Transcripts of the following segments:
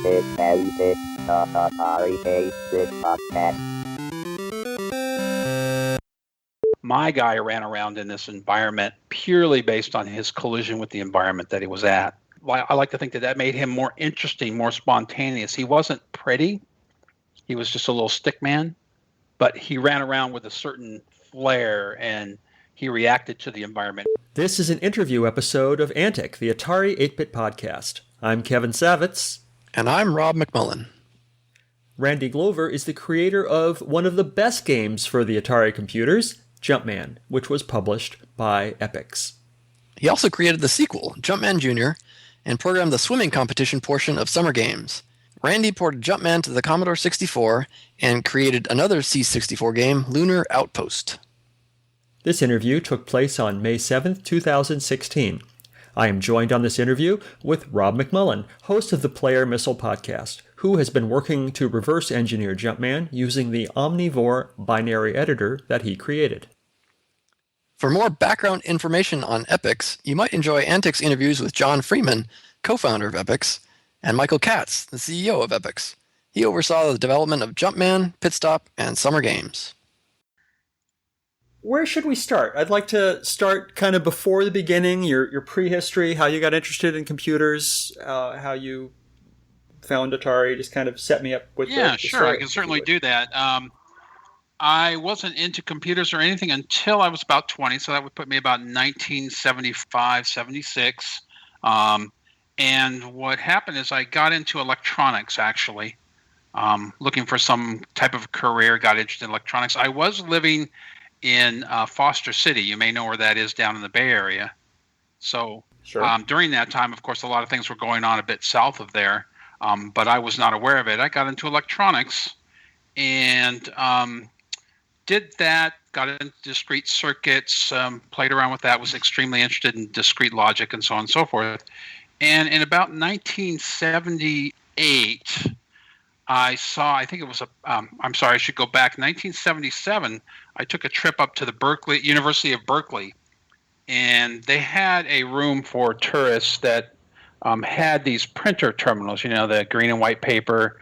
This ends the Atari Basic Podcast. My guy ran around in this environment purely based on his collision with the environment that he was at. I like to think that made him more interesting, more spontaneous. He wasn't pretty. He was just a little stick man, but he ran around with a certain flair and he reacted to the environment. This is an interview episode of Antic, the Atari 8-Bit Podcast. I'm Kevin Savitz. And I'm Rob McMullen. Randy Glover is the creator of one of the best games for the Atari computers, Jumpman, which was published by EPYX. He also created the sequel, Jumpman Junior, and programmed the swimming competition portion of Summer Games. Randy ported Jumpman to the Commodore 64 and created another C64 game, Lunar Outpost. This interview took place on May 7th, 2016. I am joined on this interview with Rob McMullen, host of the Player Missile podcast, who has been working to reverse engineer Jumpman using the Omnivore binary editor that he created. For more background information on EPYX, you might enjoy Antic's interviews with Jon Freeman, co-founder of EPYX, and Michael Katz, the CEO of EPYX. He oversaw the development of Jumpman, Pitstop, and Summer Games. Where should we start? I'd like to start kind of before the beginning, your prehistory, how you got interested in computers, how you found Atari, just kind of set me up with the sure, I can certainly do that. I wasn't into computers or anything until I was about 20, so that would put me about 1975, 76. And what happened is I got into electronics, actually, looking for some type of career, got interested in electronics. I was living in Foster City. You may know where that is down in the Bay Area. So sure. During that time, of course, a lot of things were going on a bit south of there, but I was not aware of it. I got into electronics and did that, got into discrete circuits, played around with that, was extremely interested in discrete logic and so on and so forth. And in about 1978, I think it was I'm sorry, I should go back. 1977, I took a trip up to the University of Berkeley, and they had a room for tourists that had these printer terminals, the green and white paper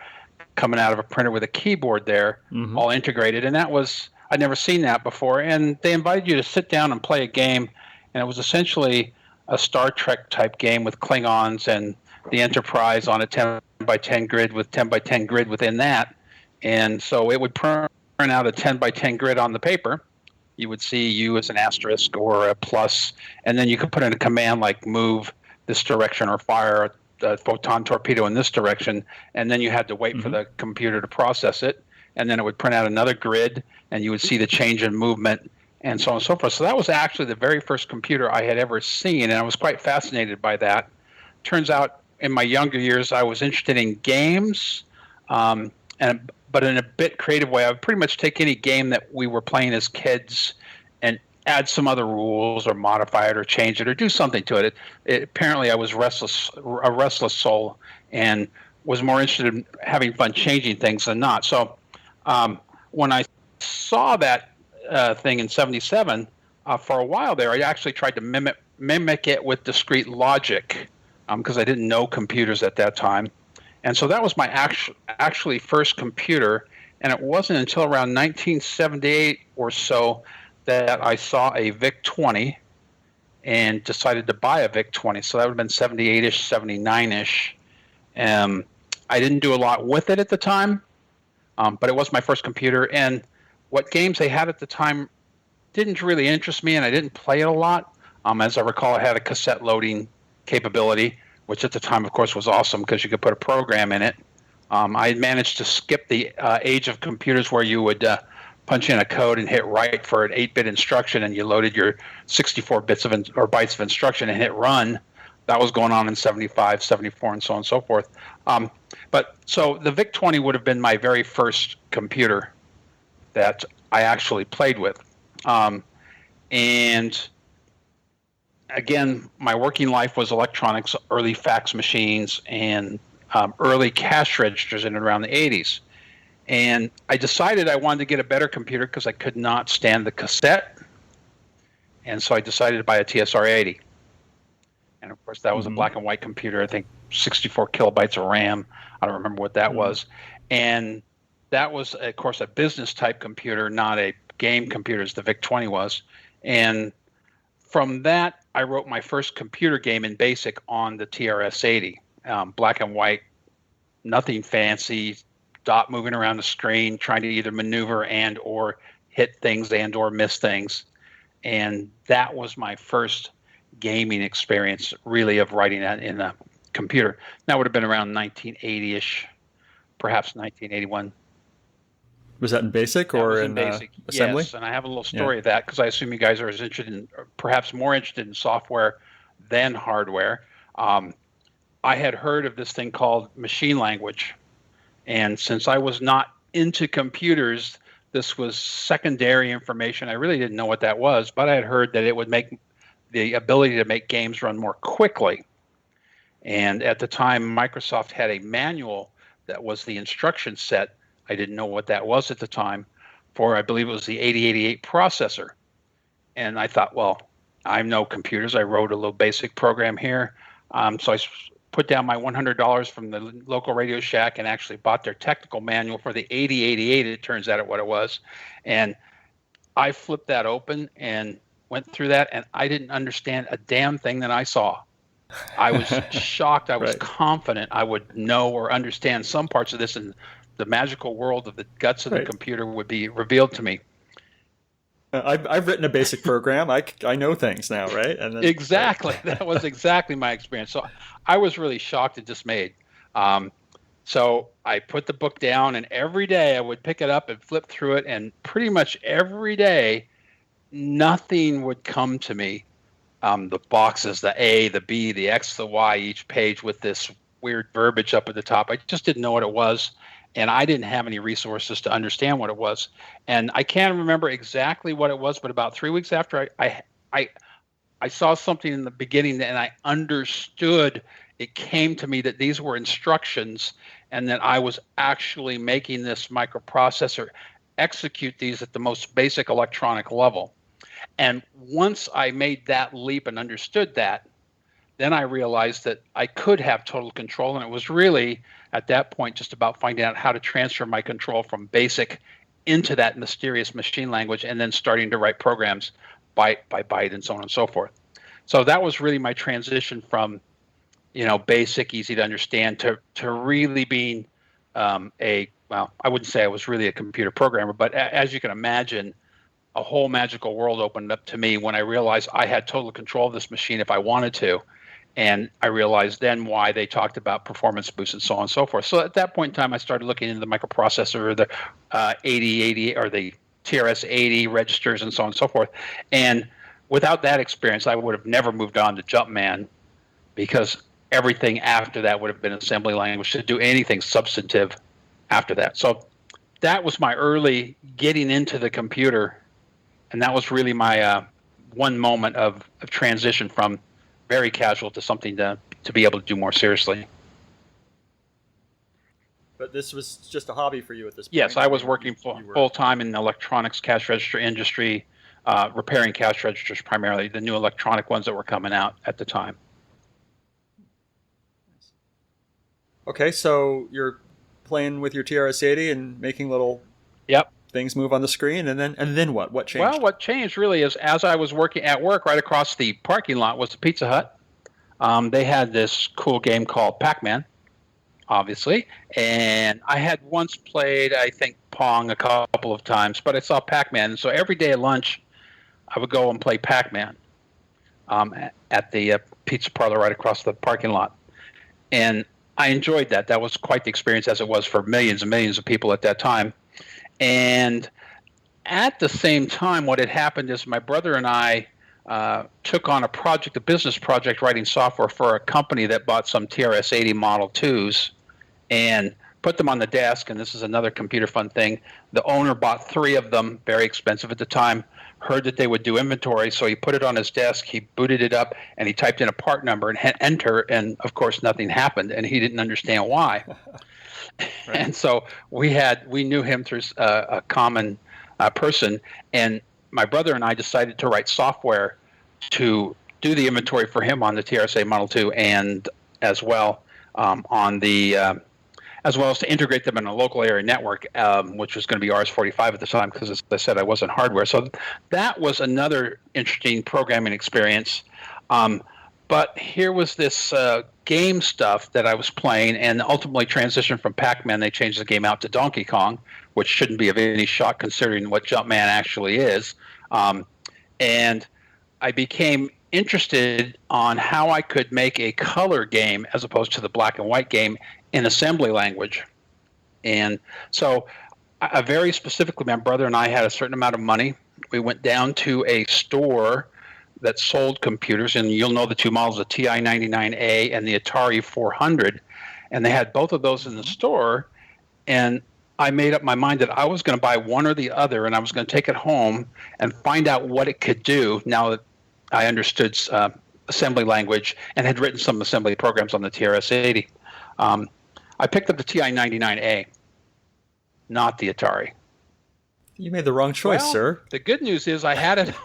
coming out of a printer with a keyboard there, all integrated. And I'd never seen that before. And they invited you to sit down and play a game, and it was essentially a Star Trek type game with Klingons and the Enterprise on a 10 by 10 grid with 10 by 10 grid within that. And so it would print out a 10 by 10 grid on the paper. You would see U as an asterisk or a plus, and then you could put in a command like move this direction or fire a photon torpedo in this direction, and then you had to wait for the computer to process it, and then it would print out another grid, and you would see the change in movement, and so on and so forth. So that was actually the very first computer I had ever seen, and I was quite fascinated by that. Turns out in my younger years, I was interested in games, but in a bit creative way. I would pretty much take any game that we were playing as kids and add some other rules or modify it or change it or do something to it. Apparently, I was a restless soul, and was more interested in having fun changing things than not. So when I saw that thing in 77, for a while there, I actually tried to mimic it with discrete logic because I didn't know computers at that time. And so that was my actually first computer, and it wasn't until around 1978 or so that I saw a VIC-20 and decided to buy a VIC-20. So that would have been 78-ish, 79-ish. I didn't do a lot with it at the time, but it was my first computer. And what games they had at the time didn't really interest me, and I didn't play it a lot. As I recall, it had a cassette loading capability, which at the time, of course, was awesome because you could put a program in it. I had managed to skip the age of computers where you would punch in a code and hit write for an 8-bit instruction, and you loaded your 64 bits or bytes of instruction and hit run. That was going on in 75, 74, and so on and so forth. So the VIC-20 would have been my very first computer that I actually played with. And again, my working life was electronics, early fax machines, and early cash registers in and around the 80s. And I decided I wanted to get a better computer because I could not stand the cassette. And so I decided to buy a TSR-80. And of course, that was a black and white computer. I think 64 kilobytes of RAM. I don't remember what that was. And that was, of course, a business type computer, not a game computer as the VIC-20 was. And from that, I wrote my first computer game in BASIC on the TRS-80, black and white, nothing fancy, dot moving around the screen, trying to either maneuver and or hit things and or miss things. And that was my first gaming experience, really, of writing that in a computer. That would have been around 1980-ish, perhaps 1981. Was that in BASIC or in BASIC? assembly? Yes, and I have a little story of that because I assume you guys are as interested in, or perhaps more interested in software than hardware. I had heard of this thing called machine language, and since I was not into computers, this was secondary information. I really didn't know what that was, but I had heard that it would make the ability to make games run more quickly. And at the time, Microsoft had a manual that was the instruction set. I didn't know what that was at the time for, I believe it was the 8088 processor. And I thought, well, I know computers. I wrote a little basic program here. So I put down my $100 from the local Radio Shack and actually bought their technical manual for the 8088. It turns out what it was. And I flipped that open and went through that, and I didn't understand a damn thing that I saw. I was shocked. I was confident I would know or understand some parts of this, and the magical world of the guts of the computer would be revealed to me. I've written a basic program. I know things now, right? And then, exactly. That was exactly my experience. So I was really shocked and dismayed. So I put the book down, and every day I would pick it up and flip through it, and pretty much every day nothing would come to me. The boxes, the A, the B, the X, the Y, each page with this weird verbiage up at the top. I just didn't know what it was, and I didn't have any resources to understand what it was. And I can't remember exactly what it was, but about 3 weeks after I saw something in the beginning and I understood. It came to me that these were instructions and that I was actually making this microprocessor execute these at the most basic electronic level. And once I made that leap and understood that, then I realized that I could have total control. And it was really, at that point, just about finding out how to transfer my control from BASIC into that mysterious machine language and then starting to write programs byte by byte and so on and so forth. So that was really my transition from, basic, easy to understand to really being well, I wouldn't say I was really a computer programmer, but as you can imagine, a whole magical world opened up to me when I realized I had total control of this machine if I wanted to. And I realized then why they talked about performance boosts and so on and so forth. So at that point in time, I started looking into the microprocessor, or the 8080 or the TRS-80 registers and so on and so forth. And without that experience, I would have never moved on to Jumpman, because everything after that would have been assembly language to do anything substantive after that. So that was my early getting into the computer. And that was really my one moment of transition from very casual to something to be able to do more seriously. But this was just a hobby for you at this point? Yes, I was working full-time in the electronics cash register industry, repairing cash registers primarily, the new electronic ones that were coming out at the time. Okay, so you're playing with your TRS-80 and making little things move on the screen, and then what? What changed? Well, what changed really is as I was working at work, right across the parking lot was the Pizza Hut. They had this cool game called Pac-Man, obviously, and I had once played, I think, Pong a couple of times, but I saw Pac-Man, and so every day at lunch, I would go and play Pac-Man at the pizza parlor right across the parking lot, and I enjoyed that. That was quite the experience, as it was for millions and millions of people at that time. And at the same time, what had happened is my brother and I took on a business project, writing software for a company that bought some TRS-80 Model 2s and put them on the desk. And this is another computer fun thing. The owner bought 3 of them, very expensive at the time, heard that they would do inventory. So he put it on his desk, he booted it up, and he typed in a part number and hit enter. And of course, nothing happened. And he didn't understand why. Right. And so we knew him through a common person, and my brother and I decided to write software to do the inventory for him on the TRS-A Model 2, and as well on the as well as to integrate them in a local area network, which was going to be RS-45 at the time, because, as I said, I wasn't hardware. So that was another interesting programming experience. But here was this game stuff that I was playing, and ultimately transitioned from Pac-Man. They changed the game out to Donkey Kong, which shouldn't be of any shock considering what Jumpman actually is. And I became interested on how I could make a color game as opposed to the black and white game in assembly language. And so very specifically, my brother and I had a certain amount of money. We went down to a store that sold computers, and you'll know the two models, the TI-99A and the Atari 400, and they had both of those in the store. And I made up my mind that I was going to buy one or the other, and I was going to take it home and find out what it could do now that I understood assembly language and had written some assembly programs on the TRS-80. I picked up the TI-99A, not the Atari. You made the wrong choice, sir. The good news is I had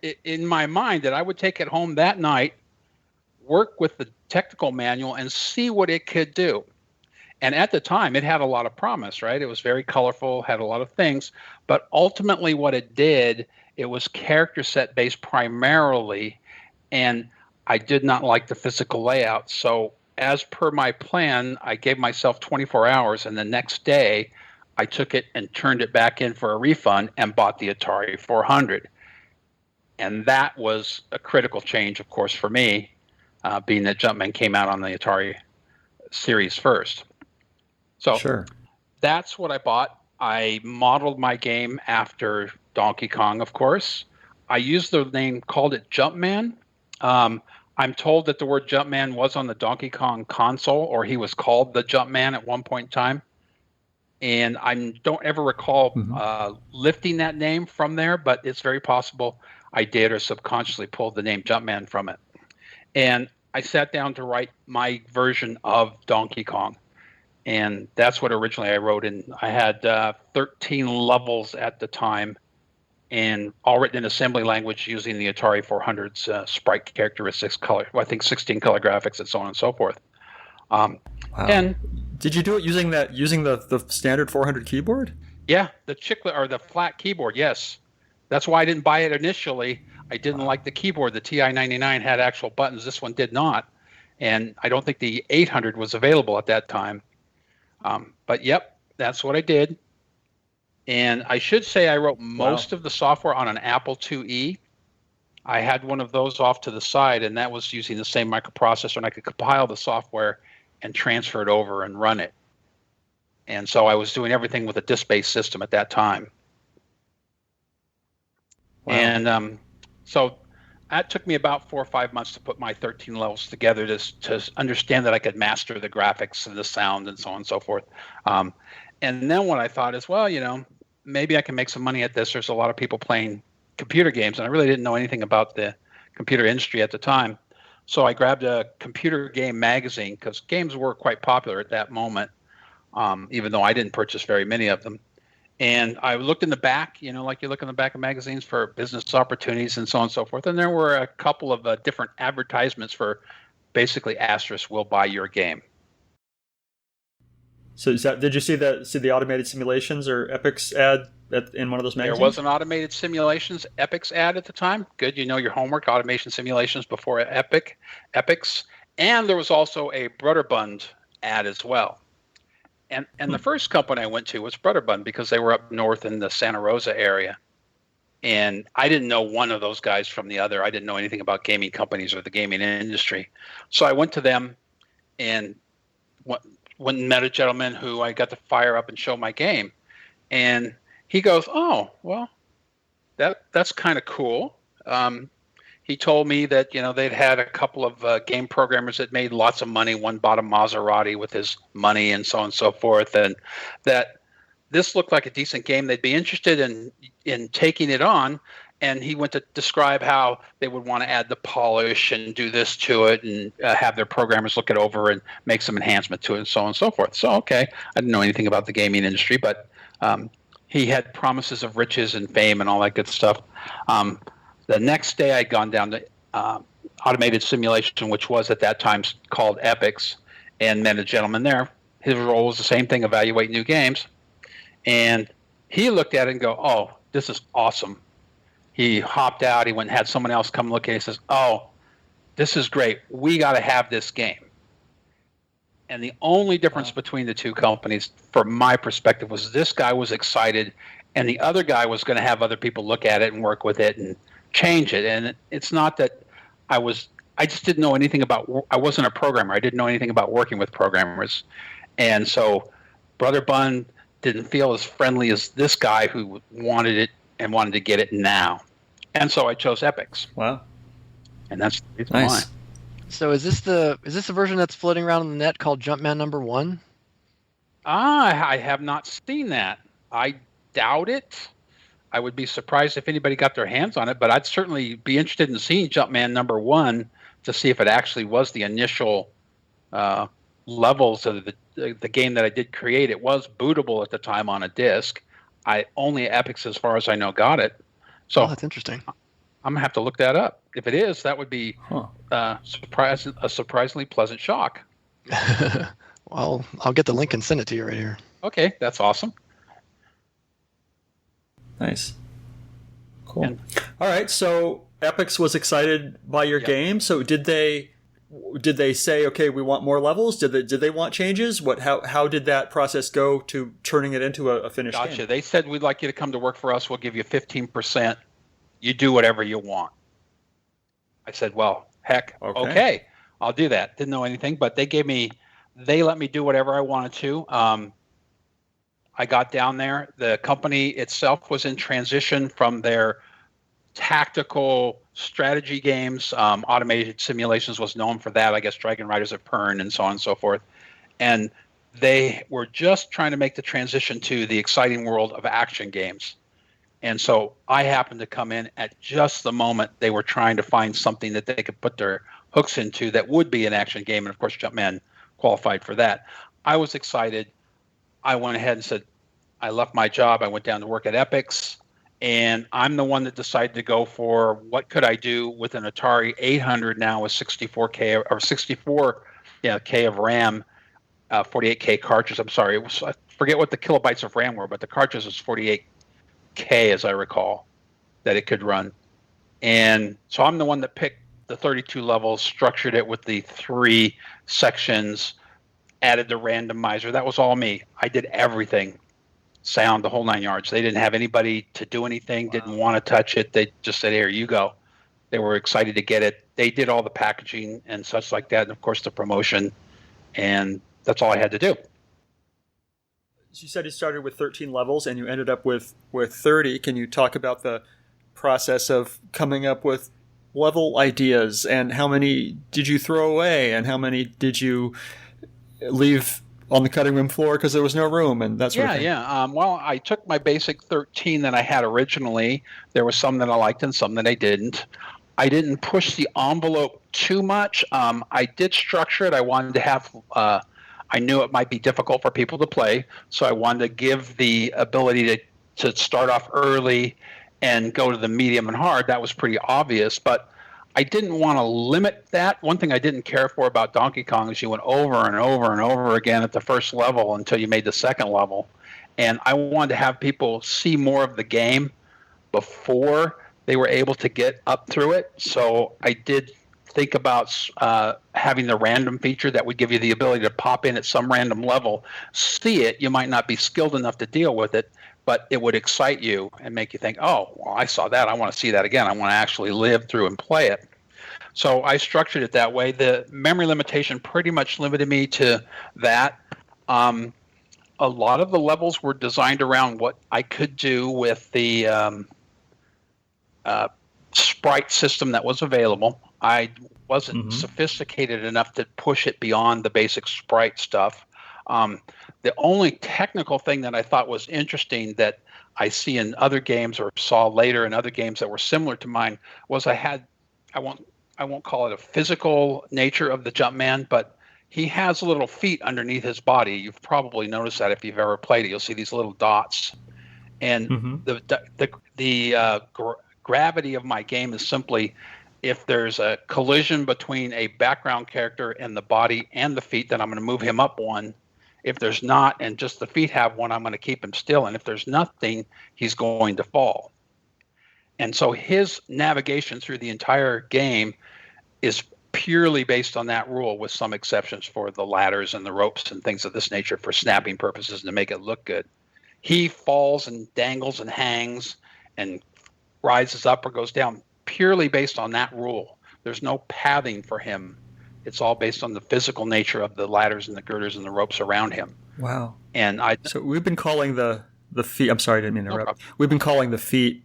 it in my mind that I would take it home that night, work with the technical manual, and see what it could do. And at the time, it had a lot of promise, right? It was very colorful, had a lot of things. But ultimately what it did, it was character set based primarily, and I did not like the physical layout. So as per my plan, I gave myself 24 hours, and the next day I took it and turned it back in for a refund and bought the Atari 400. And that was a critical change, of course, for me, being that Jumpman came out on the Atari series first. So sure. That's what I bought. I modeled my game after Donkey Kong, of course. I used the name, called it Jumpman. I'm told that the word Jumpman was on the Donkey Kong console, or he was called the Jumpman at one point in time. And I don't ever recall lifting that name from there, but it's very possible I did, or subconsciously pulled the name Jumpman from it. And I sat down to write my version of Donkey Kong. And that's what originally I wrote in. I had 13 levels at the time, and all written in assembly language using the Atari 400's sprite characteristics, color, I think 16 color graphics, and so on and so forth. Wow. And did you do it using the standard 400 keyboard? Yeah, the chiclet or the flat keyboard. Yes, that's why I didn't buy it initially. I didn't like the keyboard. The TI-99 had actual buttons. This one did not, and I don't think the 800 was available at that time. But yep, that's what I did. And I should say I wrote most of the software on an Apple IIe. I had one of those off to the side, and that was using the same microprocessor, and I could compile the software and transfer it over and run it. And so I was doing everything with a disk-based system at that time. Wow. And so that took me about 4 or 5 months to put my 13 levels together to understand that I could master the graphics and the sound and so on and so forth. And then what I thought is, well, maybe I can make some money at this. There's a lot of people playing computer games, and I really didn't know anything about the computer industry at the time. So I grabbed a computer game magazine, because games were quite popular at that moment, even though I didn't purchase very many of them. And I looked in the back, like you look in the back of magazines for business opportunities and so on and so forth. And there were a couple of different advertisements for basically asterisk, will buy your game. So did you see the automated simulations or EPYX ad in one of those magazines? There was an automated simulations EPYX ad at the time. Good, your homework, automation simulations before EPYX. And there was also a Brotterbund ad as well. And the first company I went to was Brotterbund, because they were up north in the Santa Rosa area. And I didn't know one of those guys from the other. I didn't know anything about gaming companies or the gaming industry. So I went to them and went and met a gentleman who I got to fire up and show my game. And he goes, oh, well, that's kind of cool. He told me that, they'd had a couple of game programmers that made lots of money. One bought a Maserati with his money and so on and so forth. And that this looked like a decent game. They'd be interested in taking it on. And he went to describe how they would want to add the polish and do this to it and have their programmers look it over and make some enhancement to it and so on and so forth. So, okay, I didn't know anything about the gaming industry, but he had promises of riches and fame and all that good stuff. The next day I'd gone down to automated simulation, which was at that time called EPYX, and met a gentleman there. His role was the same thing, evaluate new games. And he looked at it and go, oh, this is awesome. He hopped out. He went and had someone else come look at it. He says, oh, this is great. We got to have this game. And the only difference between the two companies, from my perspective, was this guy was excited, and the other guy was going to have other people look at it and work with it and change it. And it's not that I just didn't know anything about, I wasn't a programmer. I didn't know anything about working with programmers. And so Brother Bun didn't feel as friendly as this guy who wanted it and wanted to get it now. And so I chose EPYX. Wow. And that's the reason Nice. why. So is this the version that's floating around on the net called Jumpman #1? I have not seen that. I doubt it. I would be surprised if anybody got their hands on it, but I'd certainly be interested in seeing Jumpman #1 to see if it actually was the initial levels of the game that I did create. It was bootable at the time on a disc. Only EPYX, as far as I know, got it. So that's interesting. I'm gonna have to look that up. If it is, that would be a surprisingly pleasant shock. Well, I'll get the link and send it to you right here. Okay, that's awesome. Nice. Cool. All right, so EPYX was excited by your game. So did they say, okay, we want more levels? Did they want changes? How did that process go to turning it into a finished game? Gotcha. They said, we'd like you to come to work for us. We'll give you 15%. You do whatever you want. I said, well, heck, okay, I'll do that. Didn't know anything, but they let me do whatever I wanted to. I got down there. The company itself was in transition from their tactical strategy games. Automated Simulations was known for that. I guess Dragon Riders of Pern and so on and so forth. And they were just trying to make the transition to the exciting world of action games. And so I happened to come in at just the moment they were trying to find something that they could put their hooks into that would be an action game. And of course, Jumpman qualified for that. I was excited. I went ahead and said, I left my job. I went down to work at EPYX, and I'm the one that decided to go for what could I do with an Atari 800 now with 64K or 64K of RAM, 48K cartridge. I'm sorry. I forget what the kilobytes of RAM were, but the cartridge was 48K, as I recall, that it could run. And so I'm the one that picked the 32 levels, structured it with the 3 sections, added the randomizer. That was all me. I did everything. Sound, the whole 9 yards. They didn't have anybody to do anything, didn't want to touch it. They just said, here, you go. They were excited to get it. They did all the packaging and such like that, and of course the promotion, and that's all I had to do. You said you started with 13 levels and you ended up with 30. Can you talk about the process of coming up with level ideas, and how many did you throw away, and how many did you leave on the cutting room floor because there was no room, and that sort of thing? Well, I took my basic 13 that I had originally. There were some that I liked and some that I didn't. I didn't push the envelope too much. I did structure it. I wanted to have I knew it might be difficult for people to play, so I wanted to give the ability to start off early and go to the medium and hard. That was pretty obvious, but I didn't want to limit that. One thing I didn't care for about Donkey Kong is you went over and over and over again at the first level until you made the second level. And I wanted to have people see more of the game before they were able to get up through it. So I did think about having the random feature that would give you the ability to pop in at some random level, see it. You might not be skilled enough to deal with it, but it would excite you and make you think, oh, well, I saw that. I want to see that again. I want to actually live through and play it. So I structured it that way. The memory limitation pretty much limited me to that. A lot of the levels were designed around what I could do with the sprite system that was available. I wasn't sophisticated enough to push it beyond the basic sprite stuff. The only technical thing that I thought was interesting that I see in other games or saw later in other games that were similar to mine was I won't call it a physical nature of the Jumpman, but he has little feet underneath his body. You've probably noticed that if you've ever played it. You'll see these little dots. And the gravity of my game is simply if there's a collision between a background character and the body and the feet, then I'm going to move him up one. If there's not, and just the feet have one, I'm going to keep him still. And if there's nothing, he's going to fall. And so his navigation through the entire game is purely based on that rule, with some exceptions for the ladders and the ropes and things of this nature for snapping purposes and to make it look good. He falls and dangles and hangs and rises up or goes down purely based on that rule. There's no pathing for him. It's all based on the physical nature of the ladders and the girders and the ropes around him. Wow. And so we've been calling the feet. I'm sorry, I didn't mean to interrupt. No, we've been calling the feet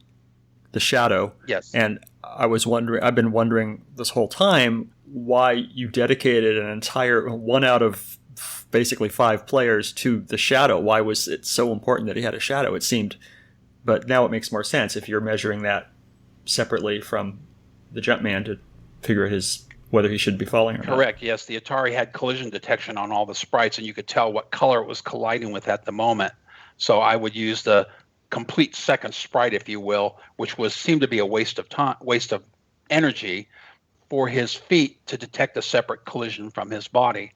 the shadow. Yes. And I've been wondering this whole time why you dedicated an entire one out of basically 5 players to the shadow. Why was it so important that he had a shadow? It seemed, but now it makes more sense if you're measuring that separately from the Jumpman to figure whether he should be falling or not. Correct. Yes, the Atari had collision detection on all the sprites, and you could tell what color it was colliding with at the moment. So I would use the complete second sprite, if you will, which seemed to be a waste of time, waste of energy, for his feet to detect a separate collision from his body,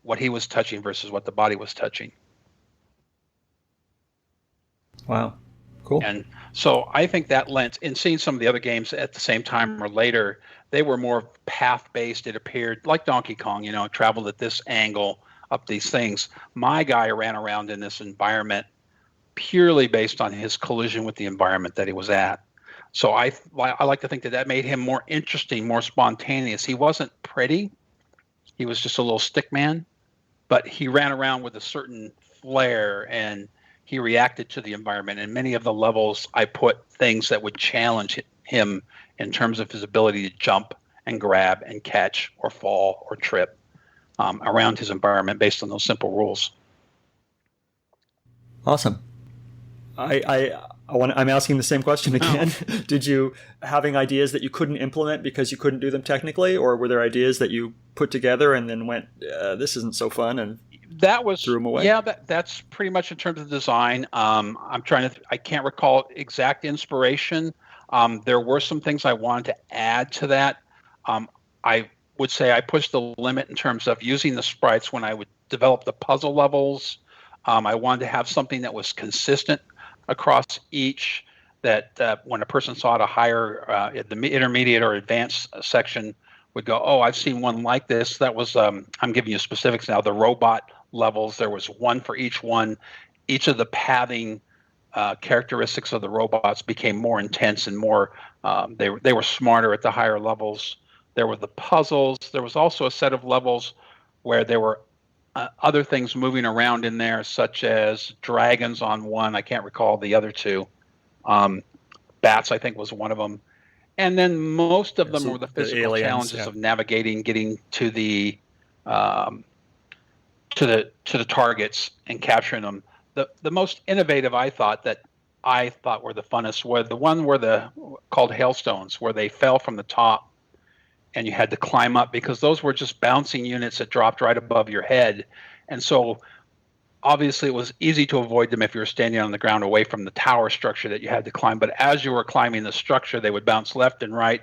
what he was touching versus what the body was touching. Wow. Cool. And so I think that lent, in seeing some of the other games at the same time or later, they were more path-based. It appeared like Donkey Kong, traveled at this angle up these things. My guy ran around in this environment purely based on his collision with the environment that he was at. So I like to think that made him more interesting, more spontaneous. He wasn't pretty. He was just a little stick man, but he ran around with a certain flair, and he reacted to the environment. And many of the levels, I put things that would challenge him in terms of his ability to jump and grab and catch or fall or trip around his environment based on those simple rules. Awesome. I'm asking the same question again. Oh. Did you having ideas that you couldn't implement because you couldn't do them technically, or were there ideas that you put together and then went, "This isn't so fun," and threw them away? Yeah, that's pretty much in terms of design. I can't recall exact inspiration. There were some things I wanted to add to that. I would say I pushed the limit in terms of using the sprites when I would develop the puzzle levels. I wanted to have something that was consistent across each, that when a person saw it a higher, the intermediate or advanced section would go, "Oh, I've seen one like this." That was, I'm giving you specifics now, the robot levels. There was one for each one. Each of the pathing characteristics of the robots became more intense and more, they were smarter at the higher levels. There were the puzzles. There was also a set of levels where there were other things moving around in there, such as dragons on one. I can't recall the other two. Bats, I think, was one of them. And then most of them were the physical aliens, challenges of navigating, getting to the targets and capturing them. The most innovative I thought were the funnest were the one called hailstones, where they fell from the top and you had to climb up, because those were just bouncing units that dropped right above your head. And so obviously it was easy to avoid them if you were standing on the ground away from the tower structure that you had to climb. But as you were climbing the structure, they would bounce left and right.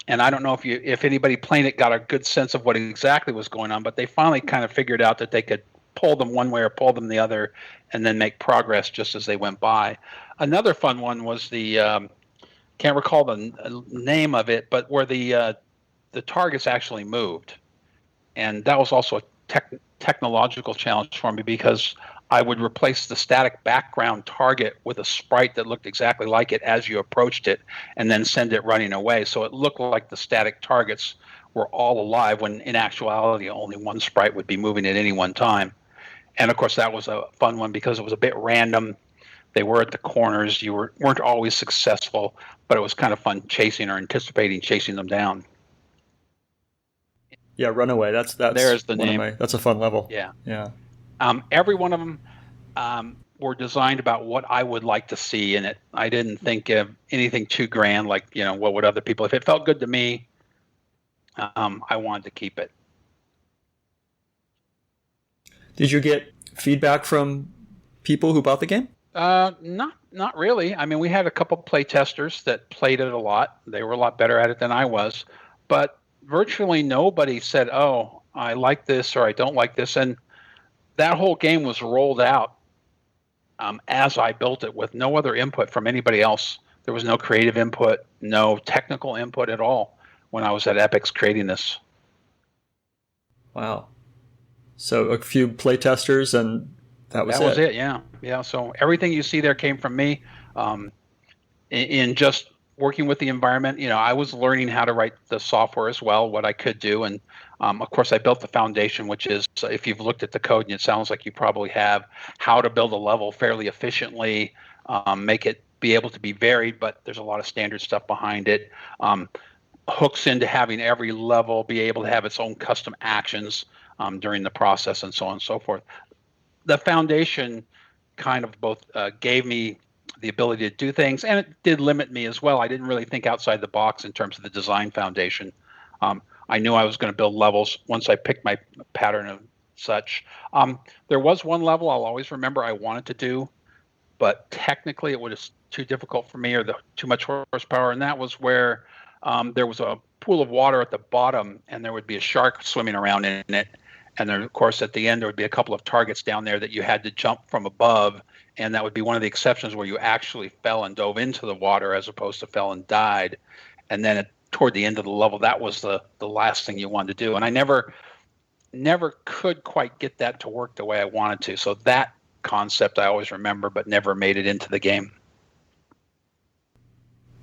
And I don't know if anybody playing it got a good sense of what exactly was going on, but they finally kind of figured out that they could pull them one way or pull them the other and then make progress just as they went by. Another fun one was the can't recall the name of it, but where the targets actually moved. And that was also a technological challenge for me, because I would replace the static background target with a sprite that looked exactly like it as you approached it, and then send it running away. So it looked like the static targets were all alive, when in actuality only one sprite would be moving at any one time. And of course that was a fun one because it was a bit random. They were at the corners. You weren't always successful, but it was kind of fun chasing or anticipating chasing them down. Yeah, Runaway. That's there's the name. That's a fun level. Yeah. Every one of them were designed about what I would like to see in it. I didn't think of anything too grand, like what would other people. If it felt good to me, I wanted to keep it. Did you get feedback from people who bought the game? Not Not really. I mean, we had a couple play testers that played it a lot. They were a lot better at it than I was. But virtually nobody said, oh, I like this or I don't like this. And that whole game was rolled out as I built it with no other input from anybody else. There was no creative input, no technical input at all when I was at EPYX creating this. Wow. So a few play testers and that was it. Yeah. So everything you see there came from me. In just working with the environment, I was learning how to write the software as well, what I could do. And of course, I built the foundation, which is, if you've looked at the code, and it sounds like you probably have, how to build a level fairly efficiently, make it be able to be varied, but there's a lot of standard stuff behind it. Hooks into having every level be able to have its own custom actions during the process and so on and so forth. The foundation kind of both gave me the ability to do things, and it did limit me as well. I didn't really think outside the box in terms of the design foundation. I knew I was going to build levels once I picked my pattern and such. There was one level I'll always remember I wanted to do, but technically it was too difficult for me or too much horsepower, and that was where there was a pool of water at the bottom, and there would be a shark swimming around in it. And then, of course, at the end, there would be a couple of targets down there that you had to jump from above, and that would be one of the exceptions where you actually fell and dove into the water as opposed to fell and died. And then toward the end of the level, that was the last thing you wanted to do. And I never could quite get that to work the way I wanted to. So that concept I always remember, but never made it into the game.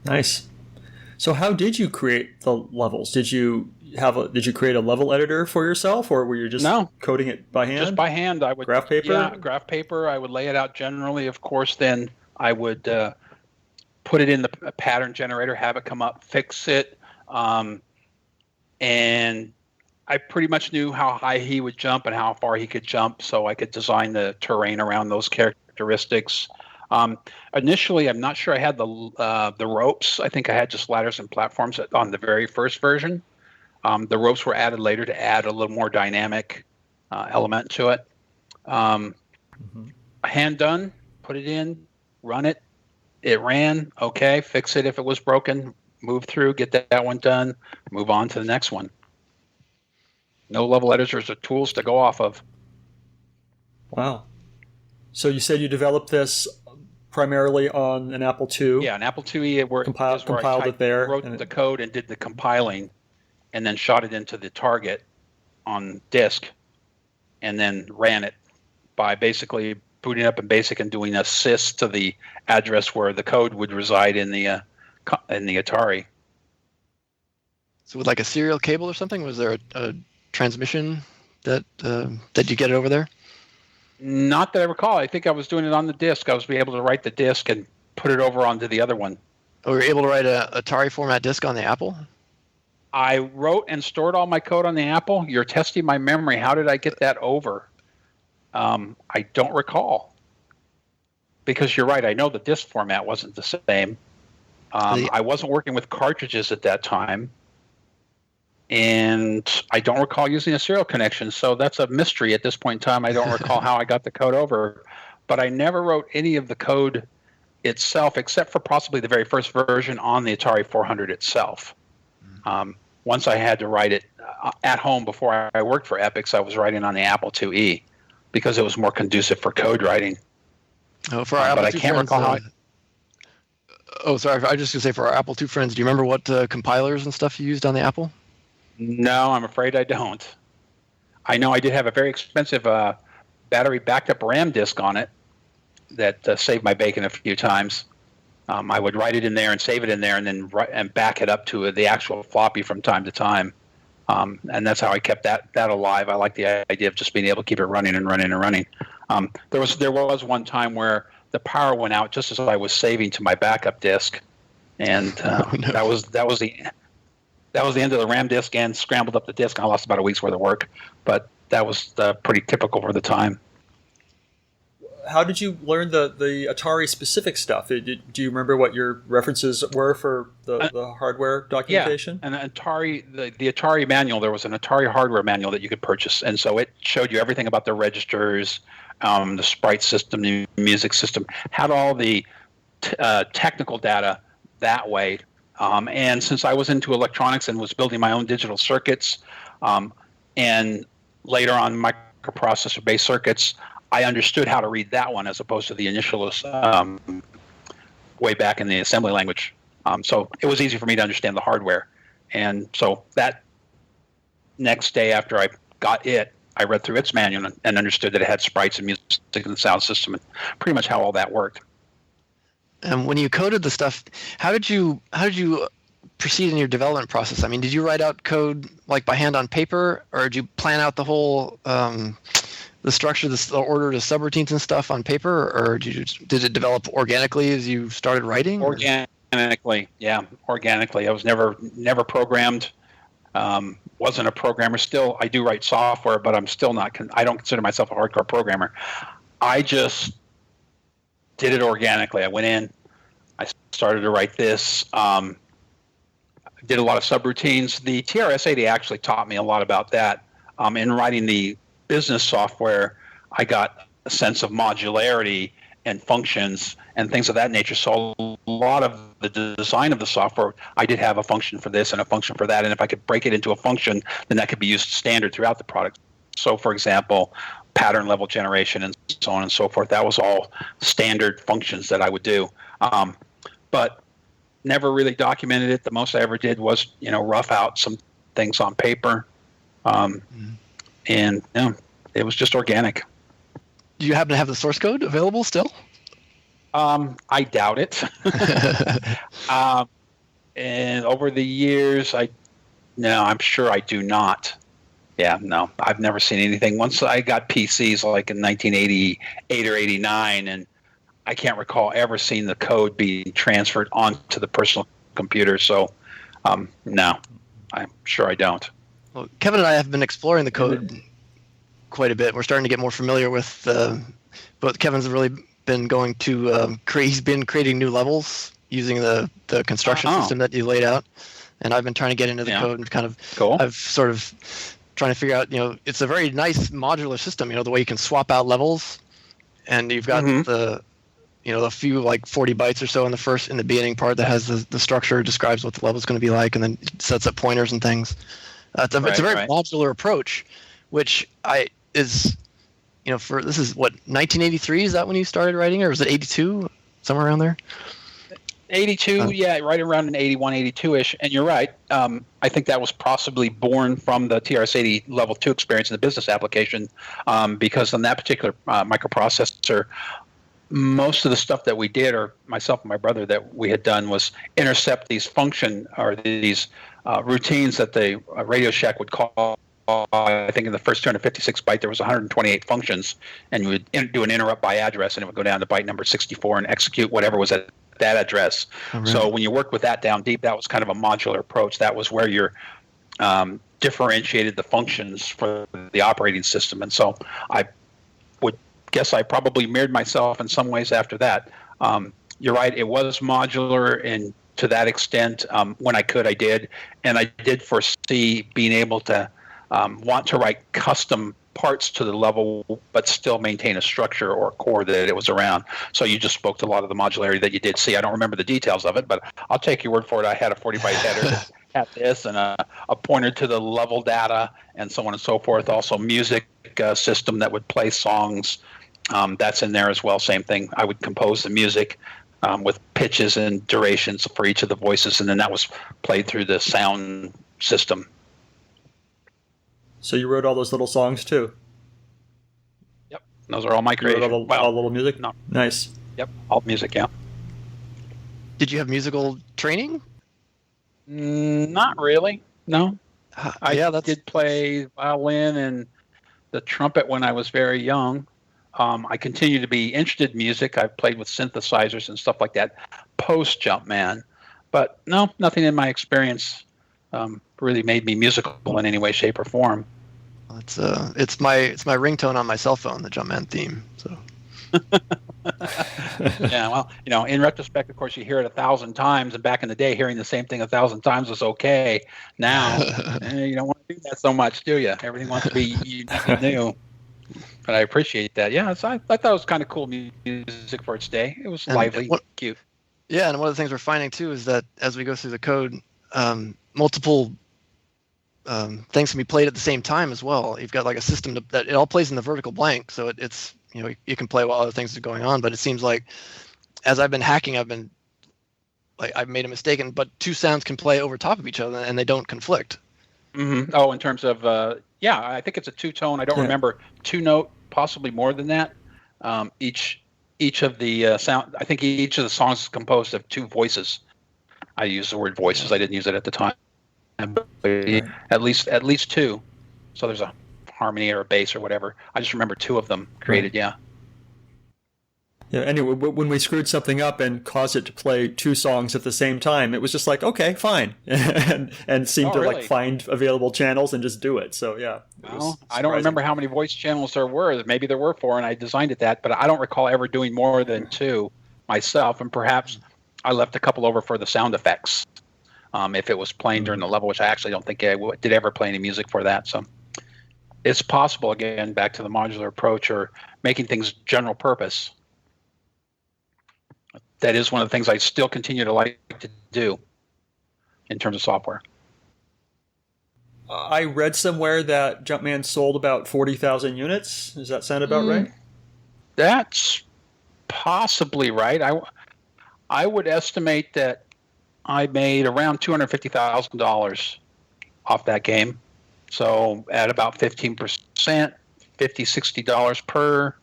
Nice. So how did you create the levels? Did you create a level editor for yourself, or were you just coding it by hand? Just by hand. I would graph paper. Yeah, graph paper. I would lay it out generally. Of course, then I would put it in the pattern generator, have it come up, fix it, and I pretty much knew how high he would jump and how far he could jump, so I could design the terrain around those characteristics. Initially, I'm not sure I had the ropes. I think I had just ladders and platforms on the very first version. The ropes were added later to add a little more dynamic element to it. Hand done, put it in, run it. It ran, okay, fix it if it was broken, move through, get that one done, move on to the next one. No level editors or tools to go off of. Wow. So you said you developed this primarily on an Apple II. Yeah, an Apple IIe. Compiled it there. Wrote the code and did the compiling, and then shot it into the target on disk, and then ran it by basically booting up in BASIC and doing a sys to the address where the code would reside in the Atari. So with like a serial cable or something, was there a transmission that you get it over there? Not that I recall. I think I was doing it on the disk. I was able to write the disk and put it over onto the other one. Oh, you were able to write a Atari format disk on the Apple? I wrote and stored all my code on the Apple. You're testing my memory. How did I get that over? I don't recall. Because you're right. I know the disk format wasn't the same. I wasn't working with cartridges at that time. And I don't recall using a serial connection. So that's a mystery at this point in time. I don't recall how I got the code over. But I never wrote any of the code itself, except for possibly the very first version on the Atari 400 itself. Once I had to write it at home before I worked for EPYX, I was writing on the Apple IIe because it was more conducive for code writing. Oh, for our Apple but I can't friends, recall how. Oh, sorry. I was just going to say, for our Apple II friends, do you remember what compilers and stuff you used on the Apple? No, I'm afraid I don't. I know I did have a very expensive battery backed up RAM disk on it that saved my bacon a few times. I would write it in there and save it in there and then back it up to the actual floppy from time to time. And that's how I kept that alive. I like the idea of just being able to keep it running and running and running. There was one time where the power went out just as I was saving to my backup disk, and that was the end of the RAM disk, and scrambled up the disk. And I lost about a week's worth of work, but that was pretty typical for the time. How did you learn the Atari specific stuff? Do you remember what your references were for the hardware documentation? Yeah, and Atari, the Atari manual, there was an Atari hardware manual that you could purchase, and so it showed you everything about the registers, the sprite system, the music system, had all the technical data that way. And since I was into electronics and was building my own digital circuits, and later on microprocessor-based circuits, I understood how to read that one as opposed to the initialist way back in the assembly language. So it was easy for me to understand the hardware. And so that next day after I got it, I read through its manual and understood that it had sprites and music and sound system and pretty much how all that worked. And when you coded the stuff, how did you proceed in your development process? I mean, did you write out code like by hand on paper, or did you plan out the whole the structure, the order to subroutines and stuff on paper, or did it develop organically as you started writing? Organically, yeah, organically. I was never programmed. Wasn't a programmer. Still, I do write software, but I'm still not. I don't consider myself a hardcore programmer. I just did it organically. I went in, I started to write this, did a lot of subroutines. The TRS-80 actually taught me a lot about that. In writing the business software, I got a sense of modularity and functions and things of that nature. So a lot of the design of the software, I did have a function for this and a function for that. And if I could break it into a function, then that could be used standard throughout the product. So, for example, pattern level generation and so on and so forth. That was all standard functions that I would do. But never really documented it. The most I ever did was, rough out some things on paper. And it was just organic. Do you happen to have the source code available still? I doubt it. And over the years, I'm sure I do not. Yeah, no, I've never seen anything. Once I got PCs like in 1988 or 89, and I can't recall ever seeing the code being transferred onto the personal computer. So, no, I'm sure I don't. Well, Kevin and I have been exploring the code quite a bit. We're starting to get more familiar with, but Kevin's really been going to he's been creating new levels using the construction system that you laid out, and I've been trying to get into the code and kind of cool. I've sort of trying to figure out, it's a very nice modular system, the way you can swap out levels, and you've got the a few like 40 bytes or so in the beginning part that has the structure, describes what the level is going to be like, and then sets up pointers and things. It's a very modular approach, which this is what, 1983, is that when you started writing, or was it 82, somewhere around there? 82, yeah, right around in 81, 82-ish. And you're right. I think that was possibly born from the TRS-80 Level 2 experience in the business application, because on that particular microprocessor, most of the stuff that we did, or myself and my brother that we had done, was intercept these these routines that the Radio Shack would call. I think in the first 256 byte, there was 128 functions, and you would do an interrupt by address, and it would go down to byte number 64 and execute whatever was at that address. Oh, really? So when you work with that down deep, that was kind of a modular approach. That was where you're differentiated the functions for the operating system. And so I would guess I probably mirrored myself in some ways after that. You're right, it was modular, and to that extent, when I could, I did. And I did foresee being able to want to write custom parts to the level, but still maintain a structure or a core that it was around. So you just spoke to a lot of the modularity that you did see. I don't remember the details of it, but I'll take your word for it. I had a 40 byte header that had this, and a pointer to the level data, and so on and so forth. Also music system that would play songs. That's in there as well. Same thing. I would compose the music with pitches and durations for each of the voices, and then that was played through the sound system. So you wrote all those little songs too? Yep. Those are all my creations. All the little music? No. Nice. Yep. All music, yeah. Did you have musical training? Not really. No. I did play violin and the trumpet when I was very young. I continue to be interested in music. I've played with synthesizers and stuff like that post Jumpman. But no, nothing in my experience really made me musical in any way, shape, or form. It's my ringtone on my cell phone, the Jumpman theme. So. Yeah, well, in retrospect, of course, you hear it 1,000 times, and back in the day, hearing the same thing 1,000 times was okay. Now, you don't want to do that so much, do you? Everything wants to be unique and new. But I appreciate that. Yeah, I thought it was kind of cool music for its day. It was lively, cute. Yeah, and one of the things we're finding too is that as we go through the code, multiple things can be played at the same time as well. You've got like a system that it all plays in the vertical blank, so it's you can play while other things are going on. But it seems like as I've been hacking, I've made a mistake, but two sounds can play over top of each other and they don't conflict. Mm-hmm. Oh, in terms of I think it's a two-tone. I don't remember two-note, possibly more than that. Each of the sound. I think each of the songs is composed of two voices. I use the word voices. I didn't use it at the time. But at least two. So there's a harmony or a bass or whatever. I just remember two of them created. Yeah. Yeah. Anyway, when we screwed something up and caused it to play two songs at the same time, it was just like, okay, fine, and seemed to like find available channels and just do it. So yeah. Well, I don't remember how many voice channels there were. Maybe there were 4, and I designed it that, but I don't recall ever doing more than 2 myself. And perhaps I left a couple over for the sound effects. If it was playing during the level, which I actually don't think I did ever play any music for that. So it's possible, again, back to the modular approach or making things general purpose. That is one of the things I still continue to like to do in terms of software. I read somewhere that Jumpman sold about 40,000 units. Does that sound about right? That's possibly right. I would estimate that I made around $250,000 off that game. So at about 15%, $50, $60 per,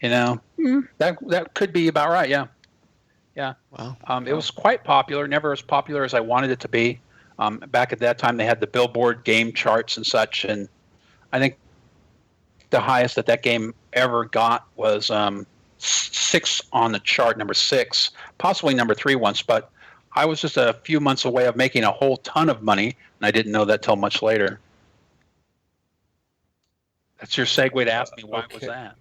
that could be about right. Yeah. Yeah. Wow. It was quite popular, never as popular as I wanted it to be. Back at that time, they had the Billboard game charts and such. And I think the highest that game ever got was 6 on the chart, number 6, possibly number 3 once. But I was just a few months away of making a whole ton of money, and I didn't know that till much later. That's your segue to ask me why was that?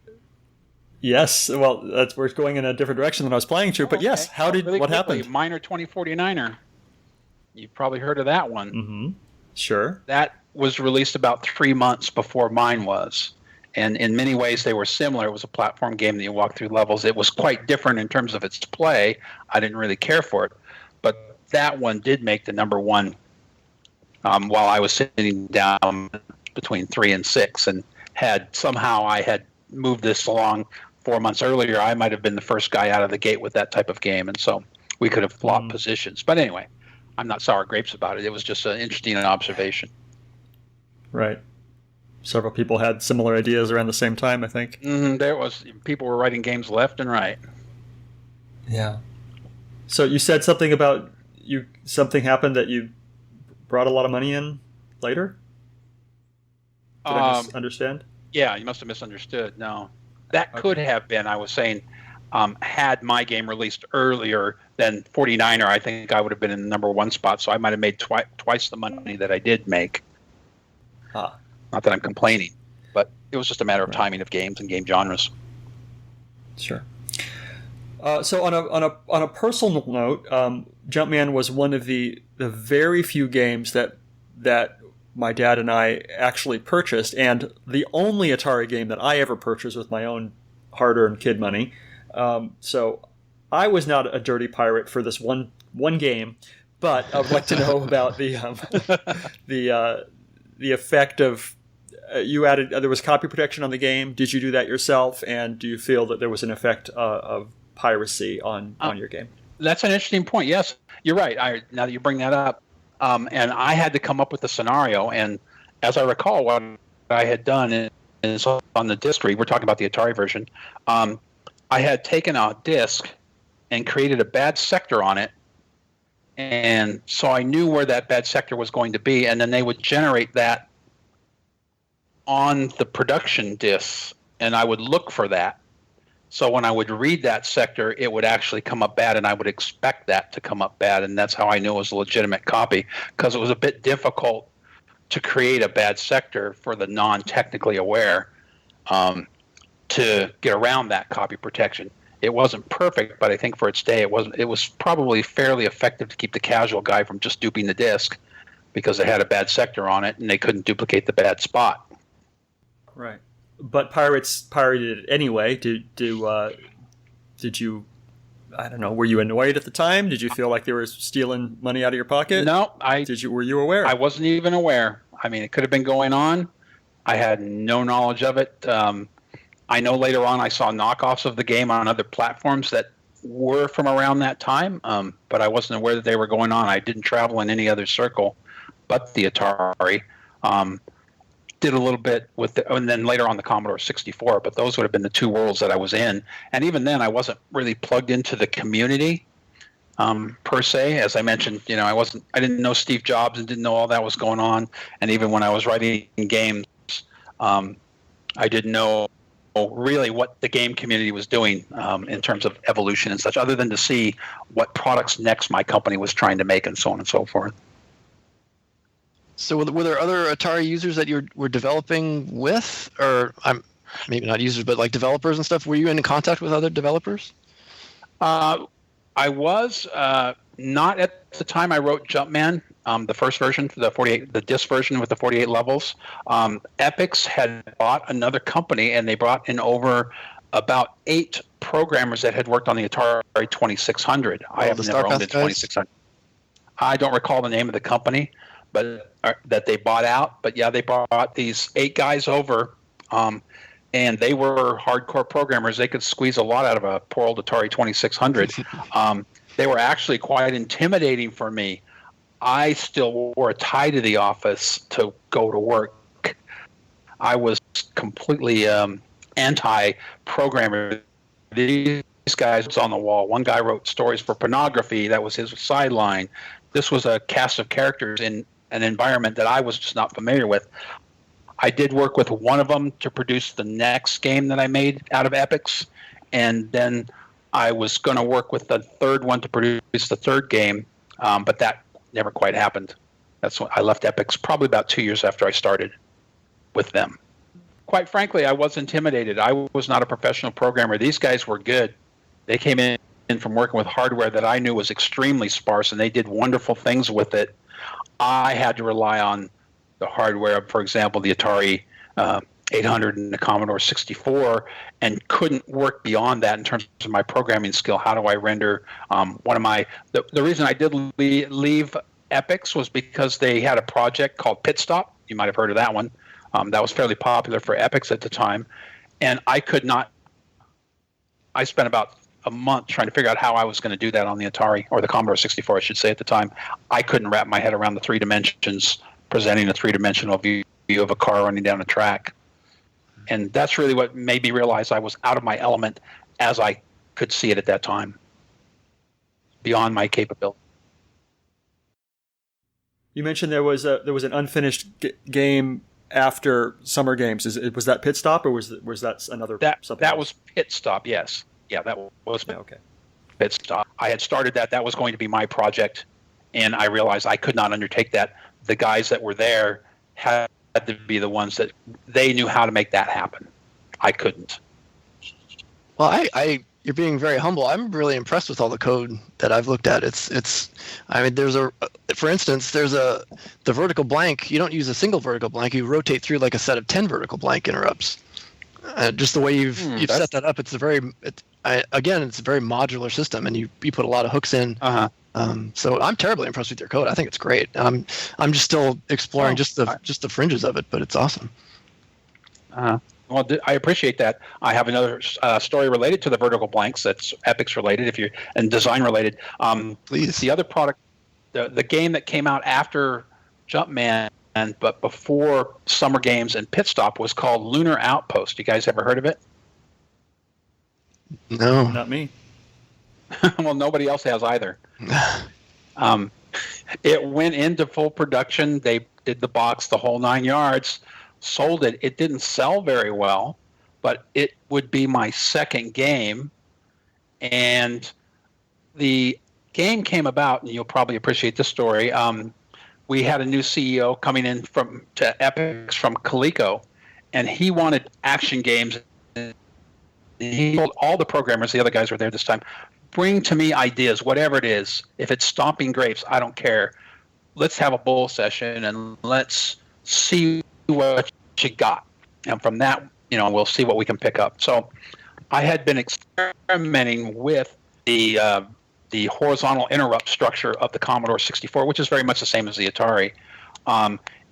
Yes, well, we're going in a different direction than I was planning to. But yes, what happened? Miner 2049er. You've probably heard of that one. Mm-hmm. Sure. That was released about 3 months before mine was. And in many ways, they were similar. It was a platform game that you walk through levels. It was quite different in terms of its play. I didn't really care for it. But that one did make the number 1 while I was sitting down between 3 and 6. And somehow I had moved this along 4 months earlier. I might have been the first guy out of the gate with that type of game. And so we could have flopped positions. But anyway, I'm not sour grapes about it. It was just an interesting observation. Right. Several people had similar ideas around the same time, I think. People were writing games left and right. Yeah. So you said something about something happened that you brought a lot of money in later? Did I misunderstand? Yeah, you must have misunderstood. No. That could have been, I was saying, had my game released earlier than 49er, I think I would have been in the number 1 spot, so I might have made twice the money that I did make. Not that I'm complaining, but it was just a matter of timing of games and game genres. Sure. So on a personal note, Jumpman was one of the very few games that my dad and I actually purchased, and the only Atari game that I ever purchased with my own hard-earned kid money. So I was not a dirty pirate for this one game, but I would like to know about the effect of you added. There was copy protection on the game. Did you do that yourself? And do you feel that there was an effect of piracy on your game? That's an interesting point. Yes, you're right. Now that you bring that up, and I had to come up with a scenario. And as I recall, what I had done is on the disc read. We're talking about the Atari version. I had taken a disc and created a bad sector on it, and so I knew where that bad sector was going to be, and then they would generate that on the production discs, and I would look for that. So when I would read that sector, it would actually come up bad, and I would expect that to come up bad, and that's how I knew it was a legitimate copy, because it was a bit difficult to create a bad sector for the non-technically aware to get around that copy protection. It wasn't perfect, but I think for its day, it was probably fairly effective to keep the casual guy from just duping the disc, because it had a bad sector on it, and they couldn't duplicate the bad spot. Right. But pirates pirated it anyway. Did you I don't know, were you annoyed at the time? Did you feel like they were stealing money out of your pocket? No, Were you aware? I wasn't even aware. I mean, it could have been going on. I had no knowledge of it. I know later on I saw knockoffs of the game on other platforms that were from around that time, but I wasn't aware that they were going on. I didn't travel in any other circle but the Atari. Did a little bit with and then later on the Commodore 64, but those would have been the two worlds that I was in. And even then, I wasn't really plugged into the community per se. As I mentioned, I didn't know Steve Jobs and didn't know all that was going on. And even when I was writing games, I didn't know really what the game community was doing in terms of evolution and such, other than to see what products next my company was trying to make and so on and so forth. So were there other Atari users that you were developing with, or maybe not users, but like developers and stuff? Were you in contact with other developers? I was not at the time I wrote Jumpman, the first version, the disc version with the 48 levels. EPYX had bought another company, and they brought in over about 8 programmers that had worked on the Atari 2600. I have never owned the 2600. I don't recall the name of the company, but that they bought out. But yeah, they brought these 8 guys over, and they were hardcore programmers. They could squeeze a lot out of a poor old Atari 2600. They were actually quite intimidating for me. I still wore a tie to the office to go to work. I was completely anti-programmer. These guys was on the wall. One guy wrote stories for pornography. That was his sideline. This was a cast of characters in an environment that I was just not familiar with. I did work with one of them to produce the next game that I made out of EPYX, and then I was going to work with the third one to produce the third game, but that never quite happened. That's when I left EPYX probably about 2 years after I started with them. Quite frankly, I was intimidated. I was not a professional programmer. These guys were good. They came in from working with hardware that I knew was extremely sparse, and they did wonderful things with it. I had to rely on the hardware, for example, the Atari 800 and the Commodore 64, and couldn't work beyond that in terms of my programming skill. How do I render the reason I did leave EPYX was because they had a project called Pitstop. You might have heard of that one. That was fairly popular for EPYX at the time, and I spent about a month trying to figure out how I was going to do that on the Atari, or the Commodore 64, I should say, at the time. I couldn't wrap my head around the 3 dimensions, presenting a 3-dimensional view of a car running down a track. And that's really what made me realize I was out of my element as I could see it at that time, beyond my capability. You mentioned there was an unfinished game after Summer Games. Was that Pitstop, or was that another? That was Pitstop. Yes. Yeah, that was Pitstop. I had started that. That was going to be my project, and I realized I could not undertake that. The guys that were there had to be the ones that they knew how to make that happen. I couldn't. Well, you're being very humble. I'm really impressed with all the code that I've looked at. I mean, for instance, the vertical blank. You don't use a single vertical blank. You rotate through like a set of 10 vertical blank interrupts. Just the way you've set that up, it's a very modular system, and you put a lot of hooks in. So I'm terribly impressed with your code. I think it's great. I'm just still exploring just the fringes of it, but it's awesome. Well, I appreciate that. I have another story related to the vertical blanks that's EPYX related, and design related. Please. The other product, the game that came out after Jumpman, but before Summer Games and Pitstop, was called Lunar Outpost. You guys ever heard of it? No, not me. Well, nobody else has either. It went into full production. They did the box, the whole 9 yards, sold it. It didn't sell very well, but it would be my second game. And the game came about, and you'll probably appreciate this story. We had a new CEO coming in to EPYX from Coleco, and he wanted action games. He told all the programmers, the other guys were there this time, bring to me ideas, whatever it is. If it's stomping grapes, I don't care. Let's have a bull session, and let's see what you got. And from that, we'll see what we can pick up. So I had been experimenting with the horizontal interrupt structure of the Commodore 64, which is very much the same as the Atari.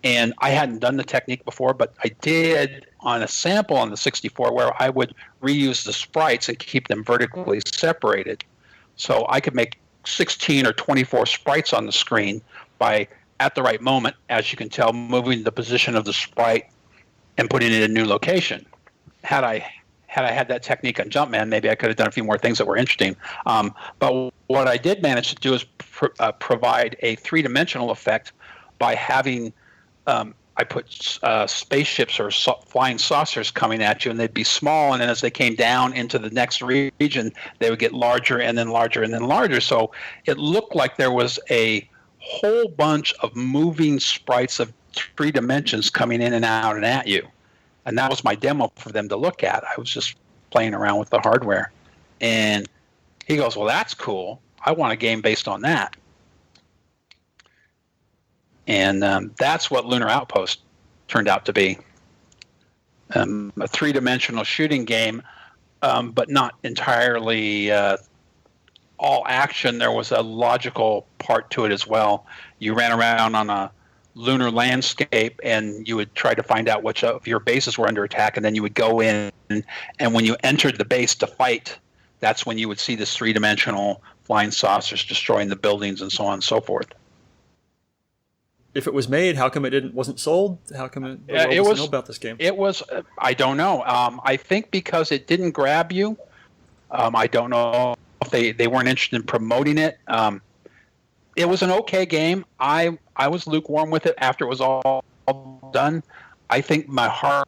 And I hadn't done the technique before, but I did on a sample on the 64 where I would reuse the sprites and keep them vertically separated. So I could make 16 or 24 sprites on the screen by, at the right moment, as you can tell, moving the position of the sprite and putting it in a new location. Had I had that technique on Jumpman, maybe I could have done a few more things that were interesting. But what I did manage to do is provide a three-dimensional effect by having I put spaceships or flying saucers coming at you, and they'd be small, and then as they came down into the next region, they would get larger and then larger and then larger. So it looked like there was a whole bunch of moving sprites of 3 dimensions coming in and out and at you. And that was my demo for them to look at. I was just playing around with the hardware. And he goes, well, that's cool. I want a game based on that. And that's what Lunar Outpost turned out to be. A 3-dimensional shooting game, but not entirely all action. There was a logical part to it as well. You ran around on a lunar landscape, and you would try to find out which of your bases were under attack, and then you would go in, and when you entered the base to fight, that's when you would see this 3-dimensional flying saucers destroying the buildings and so on and so forth. If it was made, how come it wasn't sold? How come the world doesn't know about this game? It was, I don't know. I think because it didn't grab you. I don't know if they weren't interested in promoting it. It was an okay game. I was lukewarm with it after it was all done. I think my heart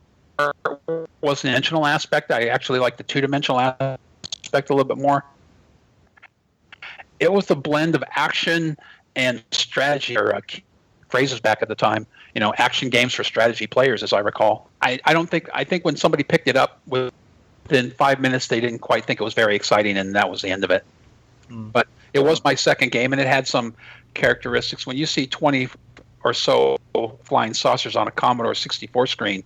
was the dimensional aspect. I actually like the 2-dimensional aspect a little bit more. It was the blend of action and strategy, or phrases back at the time, action games for strategy players, as I recall. I think when somebody picked it up within 5 minutes, they didn't quite think it was very exciting, and that was the end of it. But it was my second game, and it had some characteristics. When you see 20 or so flying saucers on a Commodore 64 screen,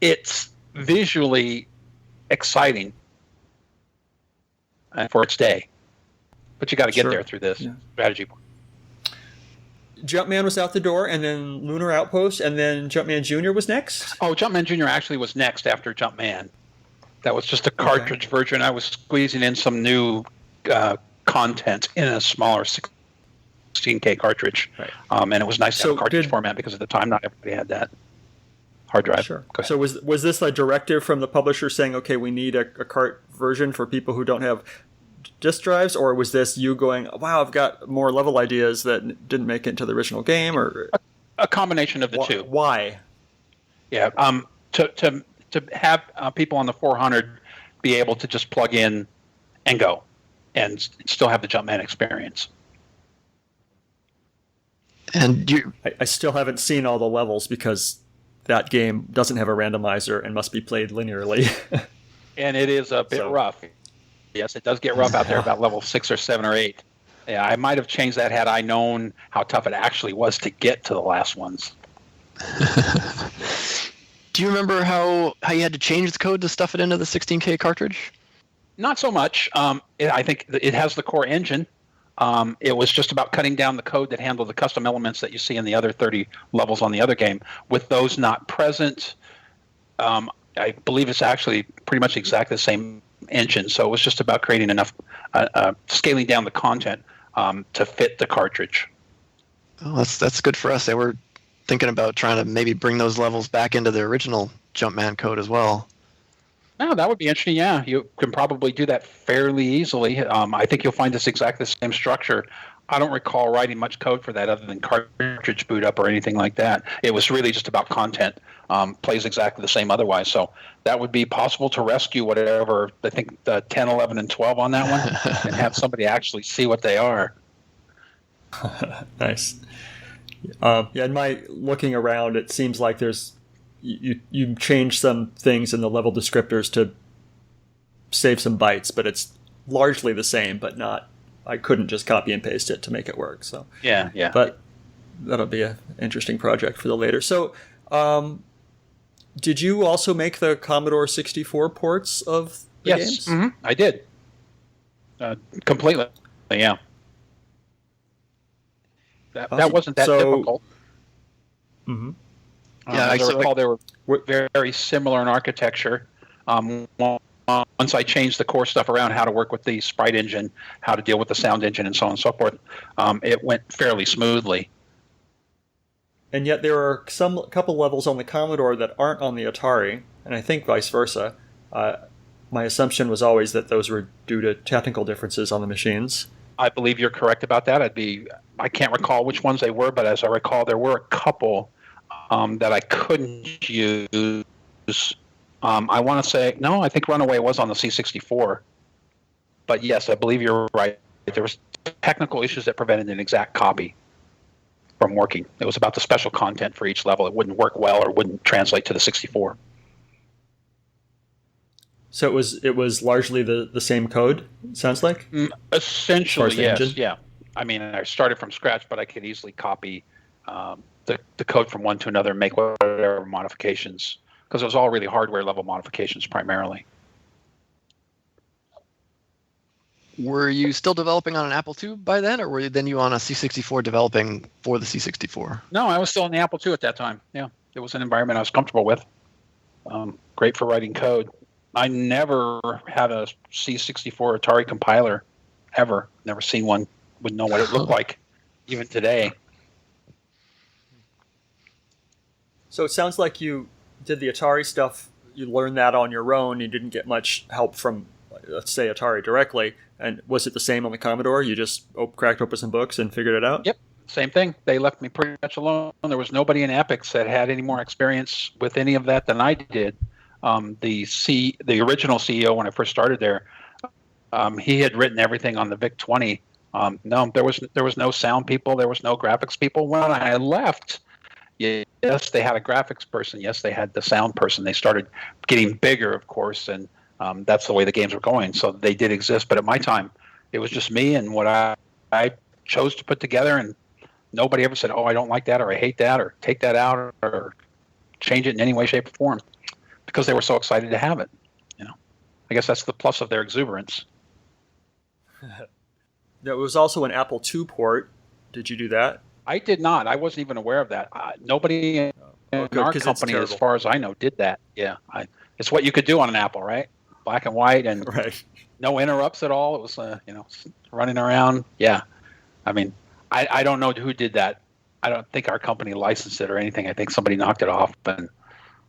it's visually exciting for its day. But you got to get there through this strategy part. Jumpman was out the door, and then Lunar Outpost, and then Jumpman Junior was next? Oh, Jumpman Junior actually was next after Jumpman. That was just a cartridge version. I was squeezing in some new content in a smaller 16K cartridge. Right. And it was nice to have a cartridge format because at the time not everybody had that hard drive. Sure. So was this a directive from the publisher saying, okay, we need a cart version for people who don't have disk drives, or was this you going, wow, I've got more level ideas that didn't make it into the original game? Or a combination of the two. Why? Yeah, to have people on the 400 be able to just plug in and go and still have the Jumpman experience. And I still haven't seen all the levels because that game doesn't have a randomizer and must be played linearly. And it is a bit rough. Yes, it does get rough out there about level 6 or 7 or 8. Yeah, I might have changed that had I known how tough it actually was to get to the last ones. Do you remember how you had to change the code to stuff it into the 16K cartridge? Not so much. I think it has the core engine. It was just about cutting down the code that handled the custom elements that you see in the other 30 levels on the other game. With those not present, I believe it's actually pretty much exactly the same engine. So it was just about creating enough, scaling down the content to fit the cartridge. Oh, that's good for us. They were thinking about trying to maybe bring those levels back into the original Jumpman code as well. No, that would be interesting. Yeah, you can probably do that fairly easily. I think you'll find this exactly the same structure. I don't recall writing much code for that other than cartridge boot up or anything like that. It was really just about content. Plays exactly the same otherwise. So that would be possible to rescue whatever, I think, the 10, 11, and 12 on that one and have somebody actually see what they are. Nice. In my looking around, it seems like there's you change some things in the level descriptors to save some bytes, but it's largely the same, but not. I couldn't just copy and paste it to make it work. So yeah. But that'll be an interesting project for the later. So, did you also make the Commodore 64 ports of the games? Mm-hmm. I did. Completely. Yeah. That Awesome. wasn't that difficult. Mm-hmm. As I recall, they were very similar in architecture. Once I changed the core stuff around, how to work with the sprite engine, how to deal with the sound engine, and so on and so forth, it went fairly smoothly. And yet there are couple levels on the Commodore that aren't on the Atari, and I think vice versa. My assumption was always that those were due to technical differences on the machines. I believe you're correct about that. I can't recall which ones they were, but as I recall, there were a couple that I couldn't use. I want to say, no, I think Runaway was on the C64. But yes, I believe you're right. There was technical issues that prevented an exact copy from working. It was about the special content for each level. It wouldn't work well or wouldn't translate to the 64. So it was largely the same code, it sounds like? Essentially, yes. Engine? Yeah. I mean, I started from scratch, but I could easily copy the code from one to another and make whatever modifications, because it was all really hardware level modifications primarily. Were you still developing on an Apple II by then, or were you on a C64 developing for the C64? No, I was still on the Apple II at that time. Yeah, it was an environment I was comfortable with. Great for writing code. I never had a C64 Atari compiler, ever. Never seen one. Wouldn't know what it looked like, even today. So it sounds like you did the Atari stuff, you learned that on your own, you didn't get much help from, let's say, Atari directly. And was it the same on the Commodore? You just cracked open some books and figured it out? Yep, same thing. They left me pretty much alone. There was nobody in EPYX that had any more experience with any of that than I did. The original CEO, when I first started there, he had written everything on the VIC-20. No, there was no sound people. There was no graphics people. When I left, yes, they had a graphics person. Yes, they had the sound person. They started getting bigger, of course, and that's the way the games were going. So they did exist. But at my time, it was just me and what I chose to put together, and nobody ever said, oh, I don't like that, or I hate that, or take that out, or change it in any way, shape, or form, because they were so excited to have it. I guess that's the plus of their exuberance. There was also an Apple II port. Did you do that? I did not. I wasn't even aware of that. Nobody in our company, as far as I know, did that. Yeah, it's what you could do on an Apple, right? Black and white, and right. No interrupts at all. It was, running around. Yeah, I mean, I don't know who did that. I don't think our company licensed it or anything. I think somebody knocked it off and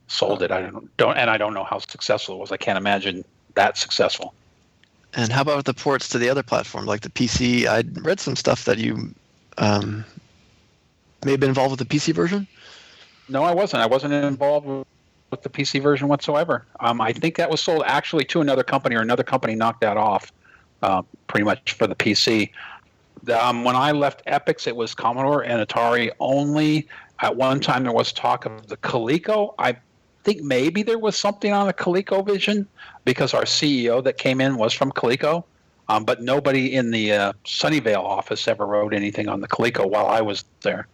sold it. I don't know how successful it was. I can't imagine that successful. And how about the ports to the other platform, like the PC? I read some stuff that you may have been involved with the PC version. No, I wasn't. I wasn't involved with the PC version whatsoever. I think that was sold actually to another company, or another company knocked that off pretty much for the PC. When I left EPYX, it was Commodore and Atari only. At one time, there was talk of the Coleco. I think maybe there was something on the ColecoVision, because our CEO that came in was from Coleco, but nobody in the Sunnyvale office ever wrote anything on the Coleco while I was there.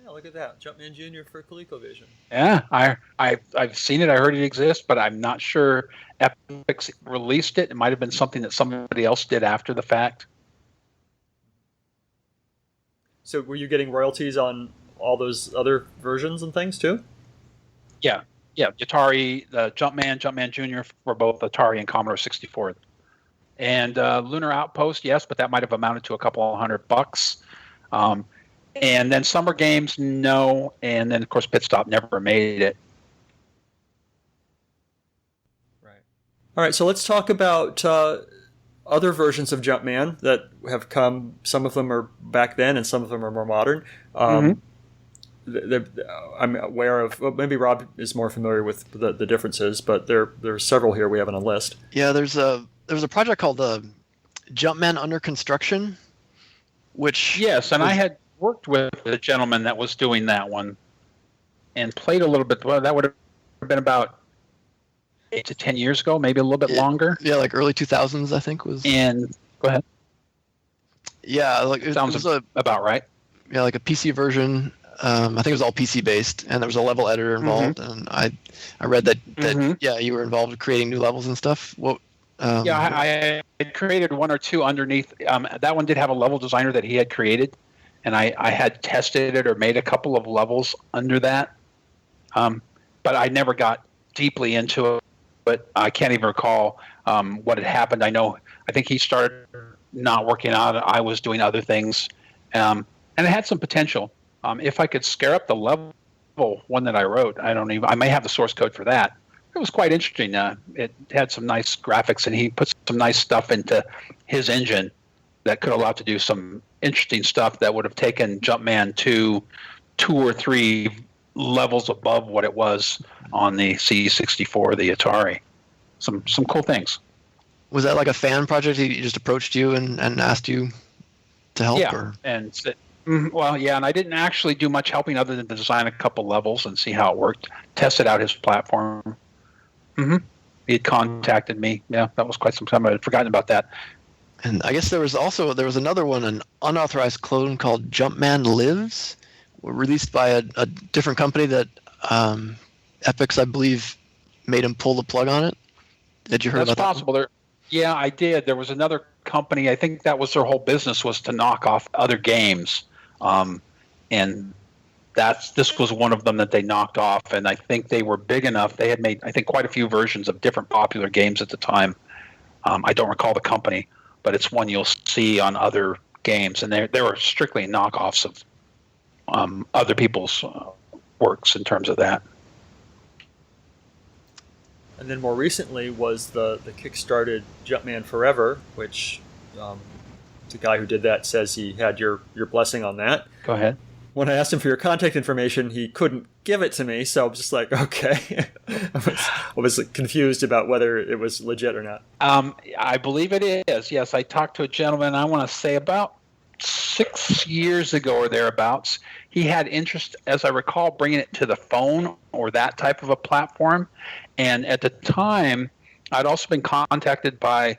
Yeah, look at that. Jumpman Junior for ColecoVision. Yeah, I've seen it. I heard it exists, but I'm not sure EPYX released it. It might have been something that somebody else did after the fact. So were you getting royalties on all those other versions and things too? Yeah. Atari, the Jumpman Junior for both Atari and Commodore 64, and Lunar Outpost, yes, but that might have amounted to a couple of $100. And then Summer Games, no, and then of course Pitstop never made it. Right. All right. So let's talk about other versions of Jumpman that have come. Some of them are back then, and some of them are more modern. I'm aware of. Well, maybe Rob is more familiar with the differences, but there are several here we have on a list. Yeah, there was a project called Jumpman Under Construction, which yes, and I had worked with the gentleman that was doing that one, and played a little bit. Well, that would have been about 8 to 10 years ago, maybe a little bit longer. Yeah, like early 2000s, I think was. And go ahead. Yeah, like sounds about right. Yeah, like a PC version. I think it was all PC based, and there was a level editor involved. And I read that yeah, you were involved in creating new levels and stuff. What Yeah, I had created one or two underneath. That one did have a level designer that he had created, and I had tested it or made a couple of levels under that. But I never got deeply into it. But I can't even recall what had happened. I think he started not working out. I was doing other things, and it had some potential. If I could scare up the level one that I wrote, I may have the source code for that. It was quite interesting. It had some nice graphics, and he put some nice stuff into his engine that could allow it to do some interesting stuff that would have taken Jumpman to 2 or 3 levels above what it was on the C64, the Atari. Some cool things. Was that like a fan project? He just approached you and asked you to help? Yeah, or? and and I didn't actually do much helping other than to design a couple levels and see how it worked, tested out his platform. He had contacted me. Yeah, that was quite some time. I had forgotten about that. And I guess there was another one, an unauthorized clone called Jumpman Lives, released by a different company that EPYX, I believe, made him pull the plug on it. Did you hear about that? That's possible. Yeah, I did. There was another company. I think that was their whole business, was to knock off other games, and this was one of them that they knocked off. And I think they were big enough. They had made, I think, quite a few versions of different popular games at the time. I don't recall the company, but it's one you'll see on other games, and they were strictly knockoffs of other people's works in terms of that. And then more recently was the kickstarted Jumpman Forever, which the guy who did that says he had your blessing on that. Go ahead. When I asked him for your contact information, he couldn't give it to me, so I was just like, okay. I was confused about whether it was legit or not. I believe it is. Yes, I talked to a gentleman, I want to say about 6 years ago or thereabouts. He had interest, as I recall, bringing it to the phone or that type of a platform. And at the time, I'd also been contacted by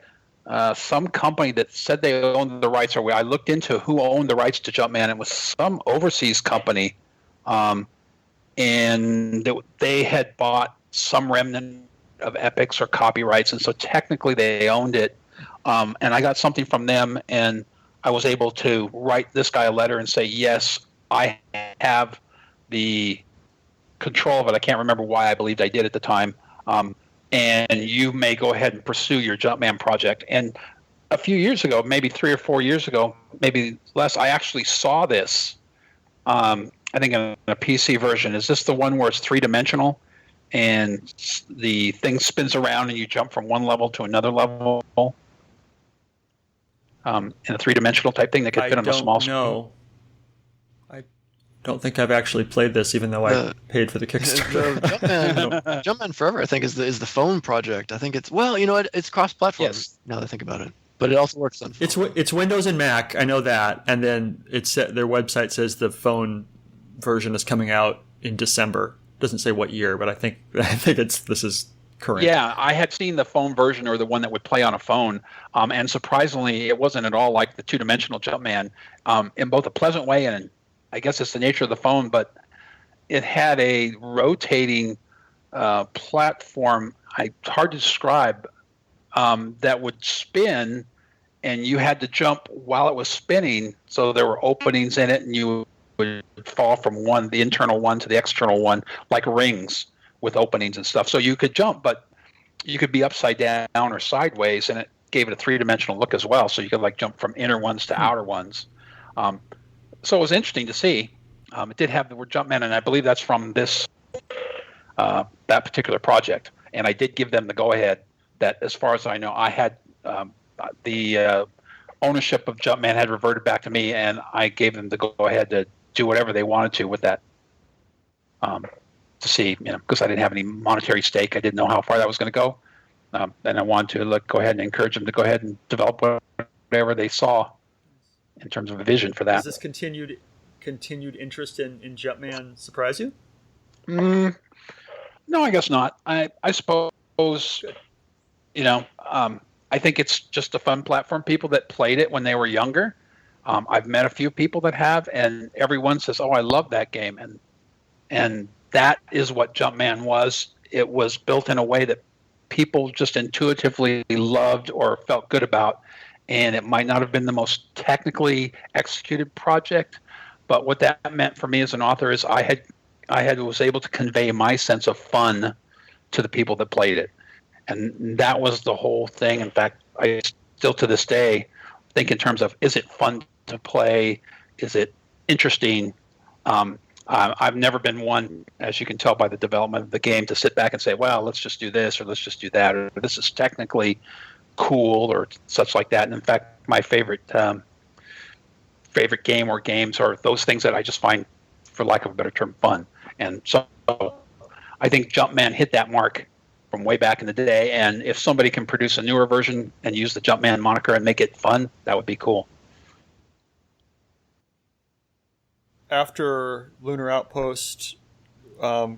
some company that said they owned the rights. I looked into who owned the rights to Jumpman. It was some overseas company, and they had bought some remnant of EPYX or copyrights, and so technically they owned it. And I got something from them, and I was able to write this guy a letter and say, yes, I have the control of it. I can't remember why I believed I did at the time. And you may go ahead and pursue your Jumpman project. And a few years ago, maybe 3 or 4 years ago, maybe less, I actually saw this, I think in a PC version. Is this the one where it's 3-dimensional and the thing spins around and you jump from one level to another level? In a 3-dimensional type thing that could fit on a small screen? No. I don't think I've actually played this, even though I paid for the Kickstarter. Jumpman Forever, I think, is the phone project. I think it's it's cross-platform. Yes. Now that I think about it, but it also works on phone. It's Windows and Mac. I know that, and then their website says the phone version is coming out in December. Doesn't say what year, but I think this is current. Yeah, I had seen the phone version, or the one that would play on a phone, and surprisingly, it wasn't at all like the 2-dimensional Jumpman, in both a pleasant way, and I guess it's the nature of the phone, but it had a rotating platform, hard to describe, that would spin, and you had to jump while it was spinning, so there were openings in it, and you would fall from the internal one to the external one, like rings with openings and stuff. So you could jump, but you could be upside down or sideways, and it gave it a 3-dimensional look as well. So you could jump from inner ones to outer ones. So it was interesting to see. It did have the word Jumpman, and I believe that's from that particular project. And I did give them the go-ahead that, as far as I know, I had the ownership of Jumpman had reverted back to me, and I gave them the go-ahead to do whatever they wanted to with that. To see, because I didn't have any monetary stake. I didn't know how far that was going to go. And I wanted to go ahead and encourage them to go ahead and develop whatever they saw in terms of a vision for that. Does this continued interest in Jumpman surprise you? No, I guess not. I suppose, I think it's just a fun platform. People that played it when they were younger, I've met a few people that have, and everyone says, oh, I love that game. And that is what Jumpman was. It was built in a way that people just intuitively loved or felt good about. And it might not have been the most technically executed project, but what that meant for me as an author is I was able to convey my sense of fun to the people that played it. And that was the whole thing. In fact, I still to this day think in terms of, is it fun to play? Is it interesting? I've never been one, as you can tell by the development of the game, to sit back and say, well, let's just do this or let's just do that, or this is technically cool or such like that. And in fact, my favorite game or games are those things that I just find, for lack of a better term, fun. And so I think Jumpman hit that mark from way back in the day. And if somebody can produce a newer version and use the Jumpman moniker and make it fun, that would be cool. After Lunar Outpost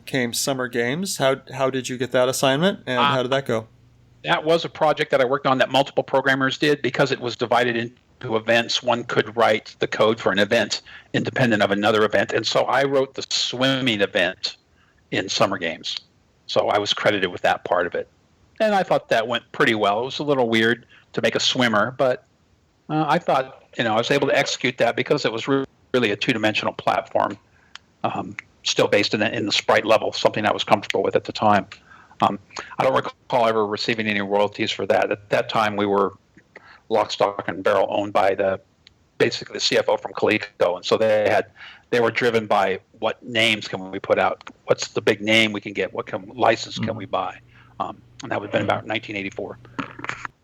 came Summer Games. How did you get that assignment, and how did that go? That was a project that I worked on that multiple programmers did because it was divided into events. One could write the code for an event independent of another event. And so I wrote the swimming event in Summer Games. So I was credited with that part of it. And I thought that went pretty well. It was a little weird to make a swimmer, but I thought, I was able to execute that because it was really a two-dimensional platform, still based in the sprite level, something I was comfortable with at the time. I don't recall ever receiving any royalties for that. At that time, we were lock, stock, and barrel owned by basically the CFO from Coleco, and so they were driven by what names can we put out, what's the big name we can get, what license can we buy, and that would have been about 1984.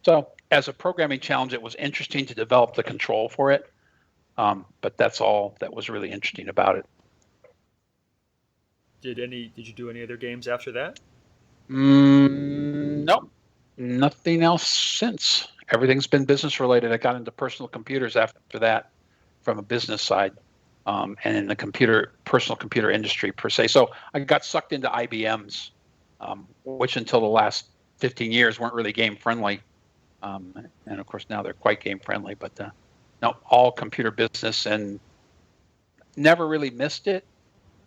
So as a programming challenge, it was interesting to develop the control for it, but that's all that was really interesting about it. Did you do any other games after that? Nope, nothing else since. Everything's been business related. I got into personal computers after that from a business side, and in the personal computer industry per se. So I got sucked into IBMs, which until the last 15 years weren't really game friendly. And of course now they're quite game friendly, but no, all computer business, and never really missed it.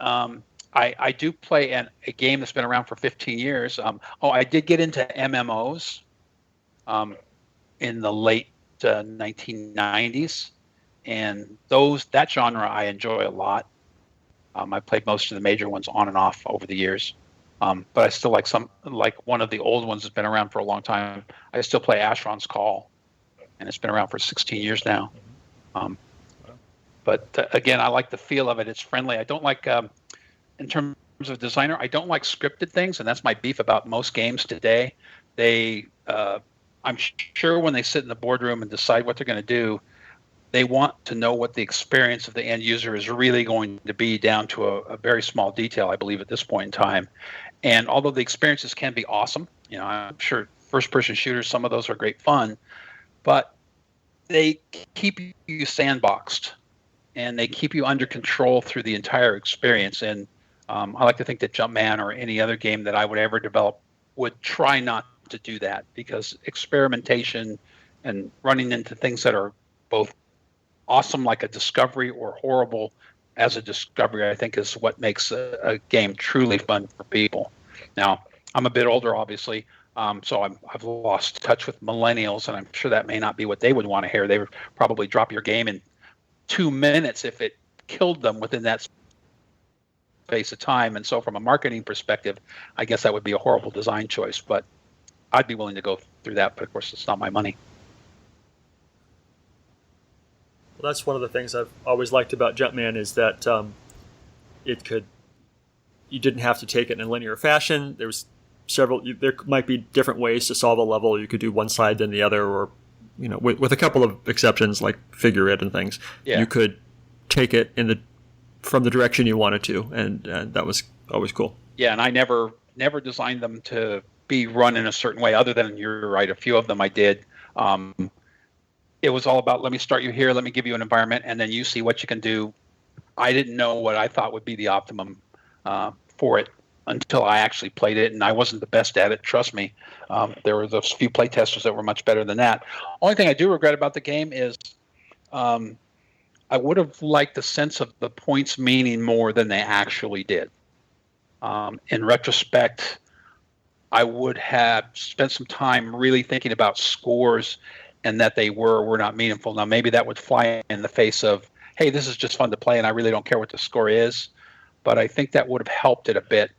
I do play a game that's been around for 15 years. I did get into MMOs in the late 1990s, and that genre I enjoy a lot. I played most of the major ones on and off over the years, but I still like one of the old ones that's been around for a long time. I still play Asheron's Call, and it's been around for 16 years now. But again, I like the feel of it. It's friendly. I don't like, in terms of designer, I don't like scripted things, and that's my beef about most games today. I'm sure when they sit in the boardroom and decide what they're going to do, they want to know what the experience of the end user is really going to be, down to a very small detail, I believe, at this point in time. And although the experiences can be awesome, I'm sure first-person shooters, some of those are great fun, but they keep you sandboxed, and they keep you under control through the entire experience. And I like to think that Jumpman or any other game that I would ever develop would try not to do that, because experimentation and running into things that are both awesome like a discovery or horrible as a discovery, I think, is what makes a game truly fun for people. Now, I'm a bit older, obviously, so I've lost touch with millennials, and I'm sure that may not be what they would want to hear. They would probably drop your game in 2 minutes if it killed them within that space of time. And so from a marketing perspective, I guess that would be a horrible design choice, but I'd be willing to go through that, but of course it's not my money. Well, that's one of the things I've always liked about Jumpman, is that you didn't have to take it in a linear fashion. There might be different ways to solve a level. You could do one side then the other, or with a couple of exceptions like figure it and things. Yeah. You could take it from the direction you wanted to, and that was always cool. Yeah, and I never designed them to be run in a certain way, other than, you're right, a few of them I did. It was all about, let me start you here, let me give you an environment, and then you see what you can do. I didn't know what I thought would be the optimum for it until I actually played it, and I wasn't the best at it, trust me. There were those few play testers that were much better than that. Only thing I do regret about the game is I would have liked the sense of the points meaning more than they actually did. In retrospect, I would have spent some time really thinking about scores and that they were or were not meaningful. Now, maybe that would fly in the face of, hey, this is just fun to play and I really don't care what the score is. But I think that would have helped it a bit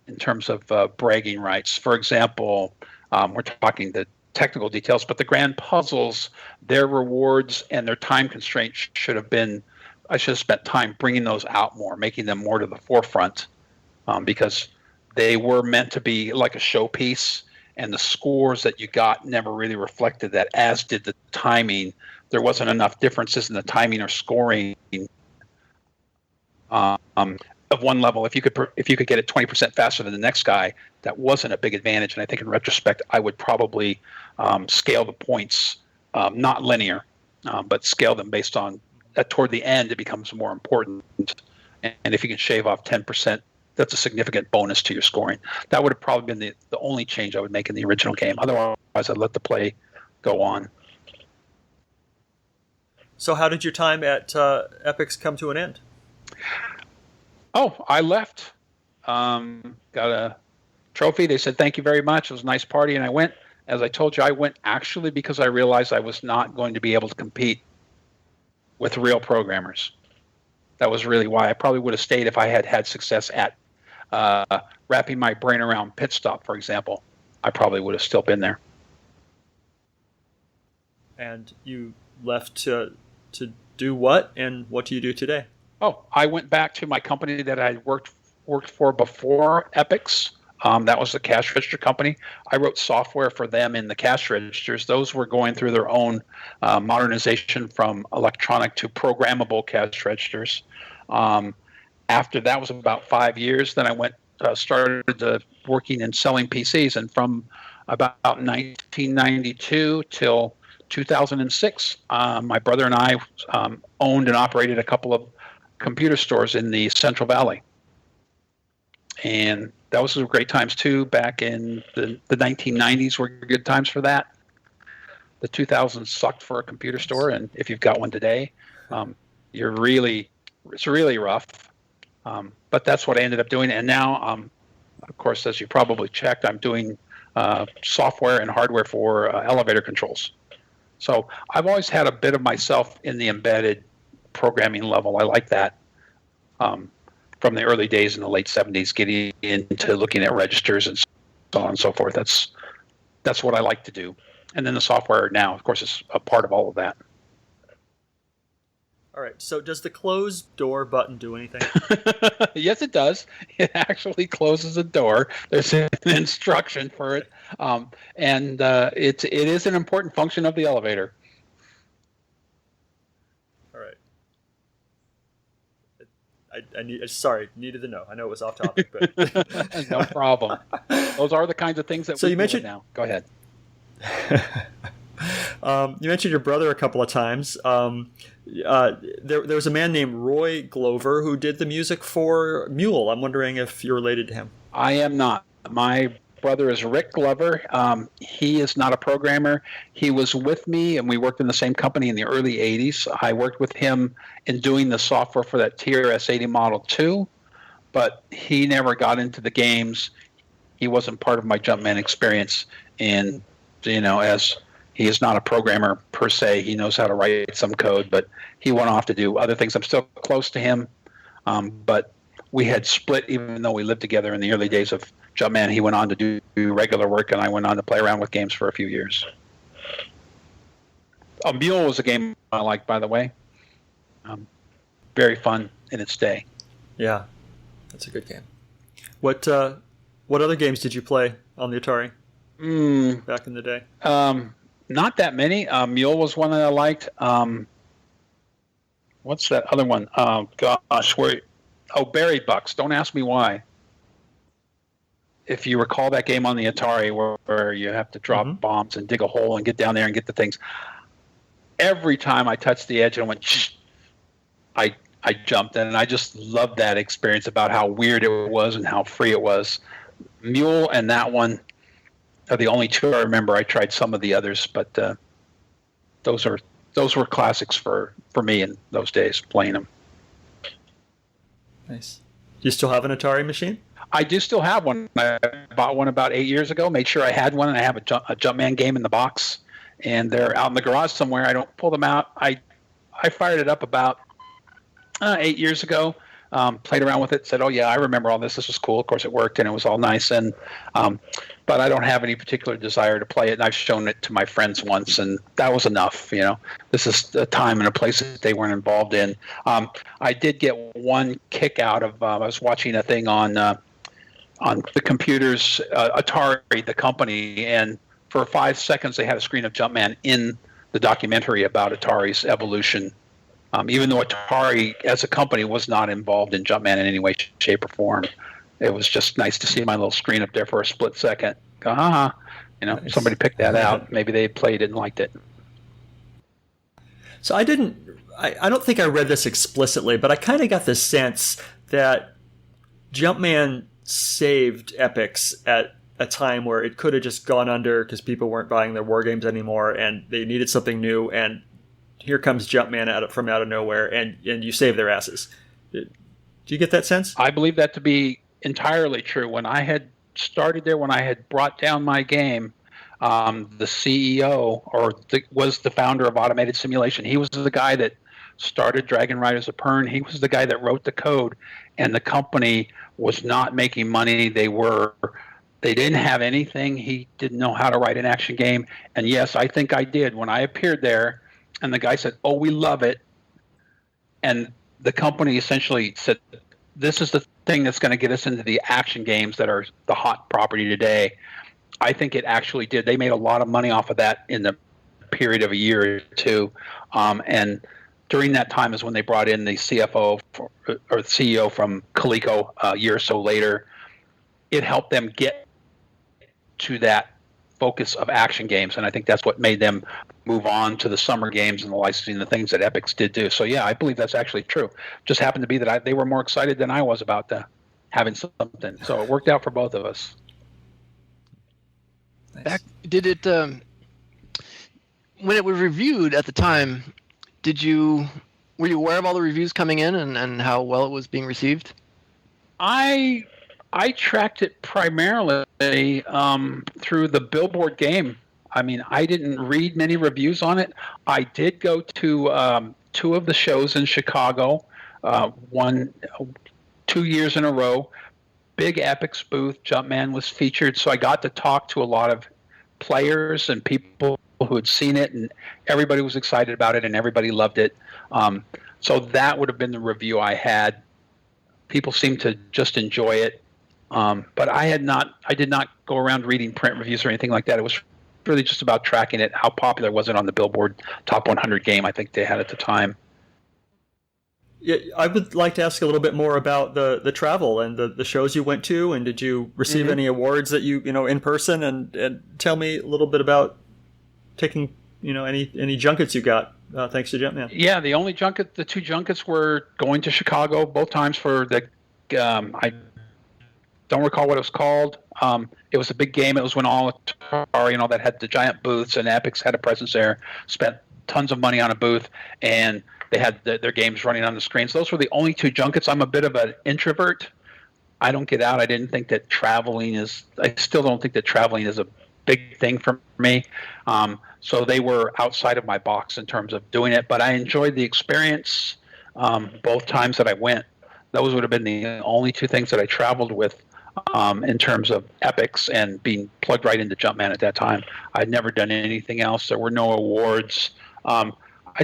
in terms of bragging rights. For example, we're talking the technical details, but the grand puzzles, their rewards and their time constraints should have been, I should have spent time bringing those out more, making them more to the forefront, because they were meant to be like a showpiece, and the scores that you got never really reflected that, as did the timing. There wasn't enough differences in the timing or scoring of one level. If you could get it 20% faster than the next guy, that wasn't a big advantage. And I think in retrospect, I would probably scale the points, not linear, but scale them based on toward the end, it becomes more important. And if you can shave off 10%, that's a significant bonus to your scoring. That would have probably been the only change I would make in the original game. Otherwise, I'd let the play go on. So how did your time at EPYX come to an end? Oh, I left. Got a trophy. They said, thank you very much. It was a nice party. And I went. As I told you, I went actually because I realized I was not going to be able to compete with real programmers. That was really why. I probably would have stayed if I had had success at wrapping my brain around Pitstop, for example. I probably would have still been there. And you left to do what? And what do you do today? Oh, I went back to my company that I worked for before EPYX. That was the cash register company. I wrote software for them in the cash registers. Those were going through their own modernization from electronic to programmable cash registers. After that was about 5 years, then I went started working and selling PCs. And from about 1992 till 2006, my brother and I owned and operated a couple of computer stores in the Central Valley. And that was some great times too. Back in the 1990s were good times for that. The 2000s sucked for a computer store, and if you've got one today, it's really rough. But that's what I ended up doing. And now, of course, as you probably checked, I'm doing software and hardware for elevator controls. So I've always had a bit of myself in the embedded programming level. I like that. From the early days in the late 70s, getting into looking at registers and so on and so forth. That's what I like to do. And then the software now, of course, is a part of all of that. All right. So does the close door button do anything? Yes, it does. It actually closes a door. There's an instruction for it. And it is an important function of the elevator. Needed to know. I know it was off topic, but no problem. Those are the kinds of things that we mentioned now. Go ahead. You mentioned your brother a couple of times. There was a man named Roy Glover who did the music for Mule. I'm wondering if you're related to him. I am not. My brother is Rick Glover. He is not a programmer. He was with me, and we worked in the same company in the early 80s. I worked with him in doing the software for that TRS-80 Model 2, but he never got into the games. He wasn't part of my Jumpman experience, and as he is not a programmer per se, he knows how to write some code, but he went off to do other things. I'm still close to him, but we had split even though we lived together in the early days of Jumpman. He went on to do regular work, and I went on to play around with games for a few years. Mule was a game I liked, by the way. Very fun in its day. Yeah, that's a good game. What other games did you play on the Atari back in the day? Not that many. Mule was one that I liked. What's that other one? Oh, gosh. Berry Bucks. Don't ask me why. If you recall that game on the Atari where you have to drop bombs and dig a hole and get down there and get the things. Every time I touched the edge and went, shh, I jumped in, and I just loved that experience about how weird it was and how free it was. Mule and that one are the only two I remember. I tried some of the others, but those were classics for me in those days, playing them. Nice. Do you still have an Atari machine? I do still have one. I bought one about 8 years ago. Made sure I had one, and I have a Jumpman game in the box, and they're out in the garage somewhere. I don't pull them out. I fired it up about 8 years ago. Played around with it. Said, "Oh yeah, I remember all this. This was cool." Of course, it worked, and it was all nice. And but I don't have any particular desire to play it. And I've shown it to my friends once, and that was enough. This is a time and a place that they weren't involved in. I did get one kick out of. I was watching a thing on the computers, Atari, the company, and for 5 seconds they had a screen of Jumpman in the documentary about Atari's evolution. Even though Atari as a company was not involved in Jumpman in any way, shape, or form, it was just nice to see my little screen up there for a split second. Go, nice. Somebody picked that out. Maybe they played it and liked it. So I don't think I read this explicitly, but I kind of got the sense that Jumpman saved EPYX at a time where it could have just gone under because people weren't buying their war games anymore and they needed something new, and here comes Jumpman from out of nowhere, and you save their asses. Do you get that sense? I believe that to be entirely true. When I had started there, when I had brought down my game, the CEO was the founder of Automated Simulation. He was the guy that started Dragon Riders of Pern. He was the guy that wrote the code, and the company was not making money. They didn't have anything. He didn't know how to write an action game. And yes, I think I did. When I appeared there, and the guy said, "Oh, we love it," and the company essentially said, "This is the thing that's going to get us into the action games that are the hot property today." I think it actually did. They made a lot of money off of that in the period of a year or two, and during that time is when they brought in the CFO or the CEO from Coleco a year or so later. It helped them get to that focus of action games, and I think that's what made them move on to the summer games and the licensing, the things that EPYX did do. So yeah, I believe that's actually true. Just happened to be that they were more excited than I was about having something. So it worked out for both of us. Nice. When it was reviewed at the time, were you aware of all the reviews coming in and how well it was being received? I tracked it primarily through the Billboard game. I mean, I didn't read many reviews on it. I did go to 2 of the shows in Chicago, 2 years in a row. Big EPYX booth. Jumpman was featured, so I got to talk to a lot of players and people who had seen it, and everybody was excited about it, and everybody loved it. So that would have been the review I had. People seemed to just enjoy it. But I did not go around reading print reviews or anything like that. It was really just about tracking it. How popular was it on the Billboard Top 100 game, I think they had at the time. Yeah, I would like to ask a little bit more about the travel and the shows you went to, and did you receive any awards that you in person, and tell me a little bit about taking any junkets you got thanks to Jumpman. Yeah, the 2 junkets were going to Chicago both times for the I don't recall what it was called. It was a big game. It was when all Atari that had the giant booths, and EPYX had a presence there. Spent tons of money on a booth, and they had their games running on the screens. Those were the only 2 junkets. I'm a bit of an introvert. I don't get out. I still don't think that traveling is a big thing for me. So they were outside of my box in terms of doing it, but I enjoyed the experience both times that I went. Those would have been the only 2 things that I traveled with in terms of EPYX and being plugged right into Jumpman at that time. I'd never done anything else. There were no awards. I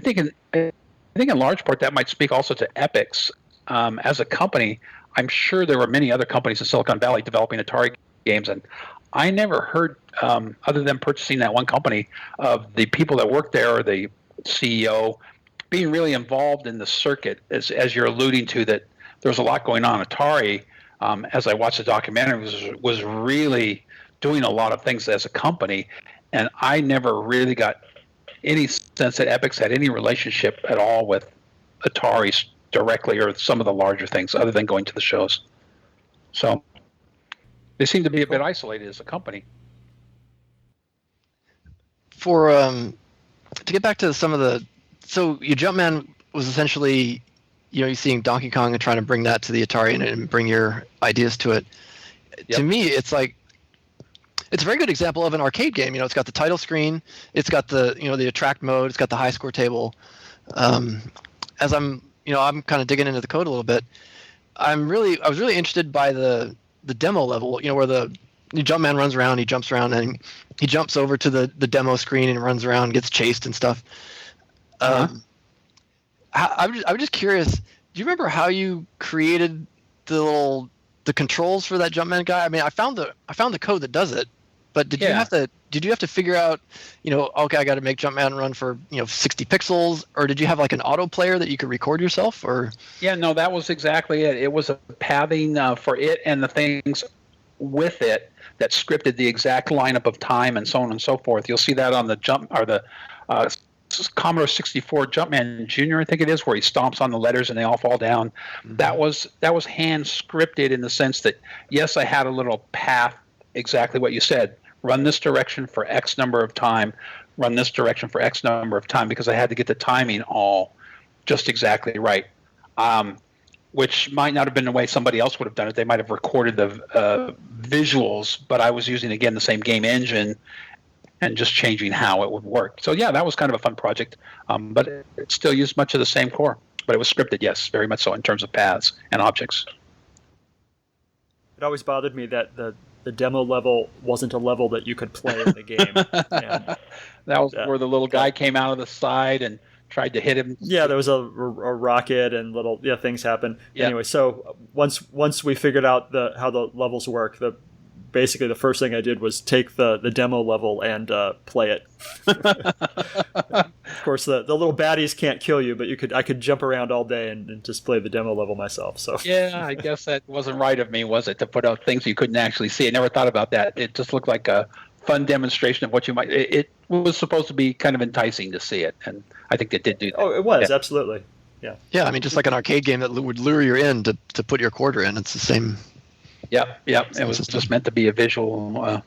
think in large part that might speak also to EPYX as a company. I'm sure there were many other companies in Silicon Valley developing Atari games, and I never heard, other than purchasing that one company, of the people that worked there or the CEO being really involved in the circuit, as you're alluding to, that there was a lot going on. Atari, as I watched the documentary, was really doing a lot of things as a company, and I never really got any sense that EPYX had any relationship at all with Atari directly or some of the larger things, other than going to the shows. So they seem to be a bit isolated as a company. To get back to some of so your Jumpman was essentially, you're seeing Donkey Kong and trying to bring that to the Atari and bring your ideas to it. to me, it's like it's a very good example of an arcade game. It's got the title screen, it's got the the attract mode, it's got the high score table. As I'm kind of digging into the code a little bit, I was really interested by the demo level. Where the Jumpman runs around, he jumps around, and he jumps over to the demo screen and runs around, gets chased and stuff. I'm just curious. Do you remember how you created the controls for that Jumpman guy? I mean, I found the code that does it, but did you have to figure out, okay, I got to make Jumpman run for 60 pixels, or did you have like an auto player that you could record yourself? Or Yeah, no, that was exactly it. It was a pathing for it and the things with it that scripted the exact lineup of time and so on and so forth. You'll see that on the Commodore 64 Jumpman Junior, I think it is, where he stomps on the letters and they all fall down. Mm-hmm. That was hand scripted in the sense that, yes, I had a little path, exactly what you said. Run this direction for X number of time, run this direction for X number of time, because I had to get the timing all just exactly right. Which might not have been the way somebody else would have done it. They might have recorded the visuals, but I was using, again, the same game engine and just changing how it would work. So, yeah, that was kind of a fun project, but it still used much of the same core. But it was scripted, yes, very much so in terms of paths and objects. It always bothered me that the demo level wasn't a level that you could play in the game. That was where the little guy came out of the side and tried to hit him. Yeah, there was a rocket and little things happen. Yeah. Anyway, so once we figured out how the levels work, basically the first thing I did was take the demo level and play it. Of course, the little baddies can't kill you, but I could jump around all day and just play the demo level myself. So yeah, I guess that wasn't right of me, was it, to put out things you couldn't actually see? I never thought about that. It just looked like a fun demonstration of what you might. It was supposed to be kind of enticing to see it, and I think it did do that. Oh, it was, absolutely. Yeah. Yeah, I mean, just like an arcade game that would lure you in to put your quarter in. It's the same. Yep. It was just meant to be a visual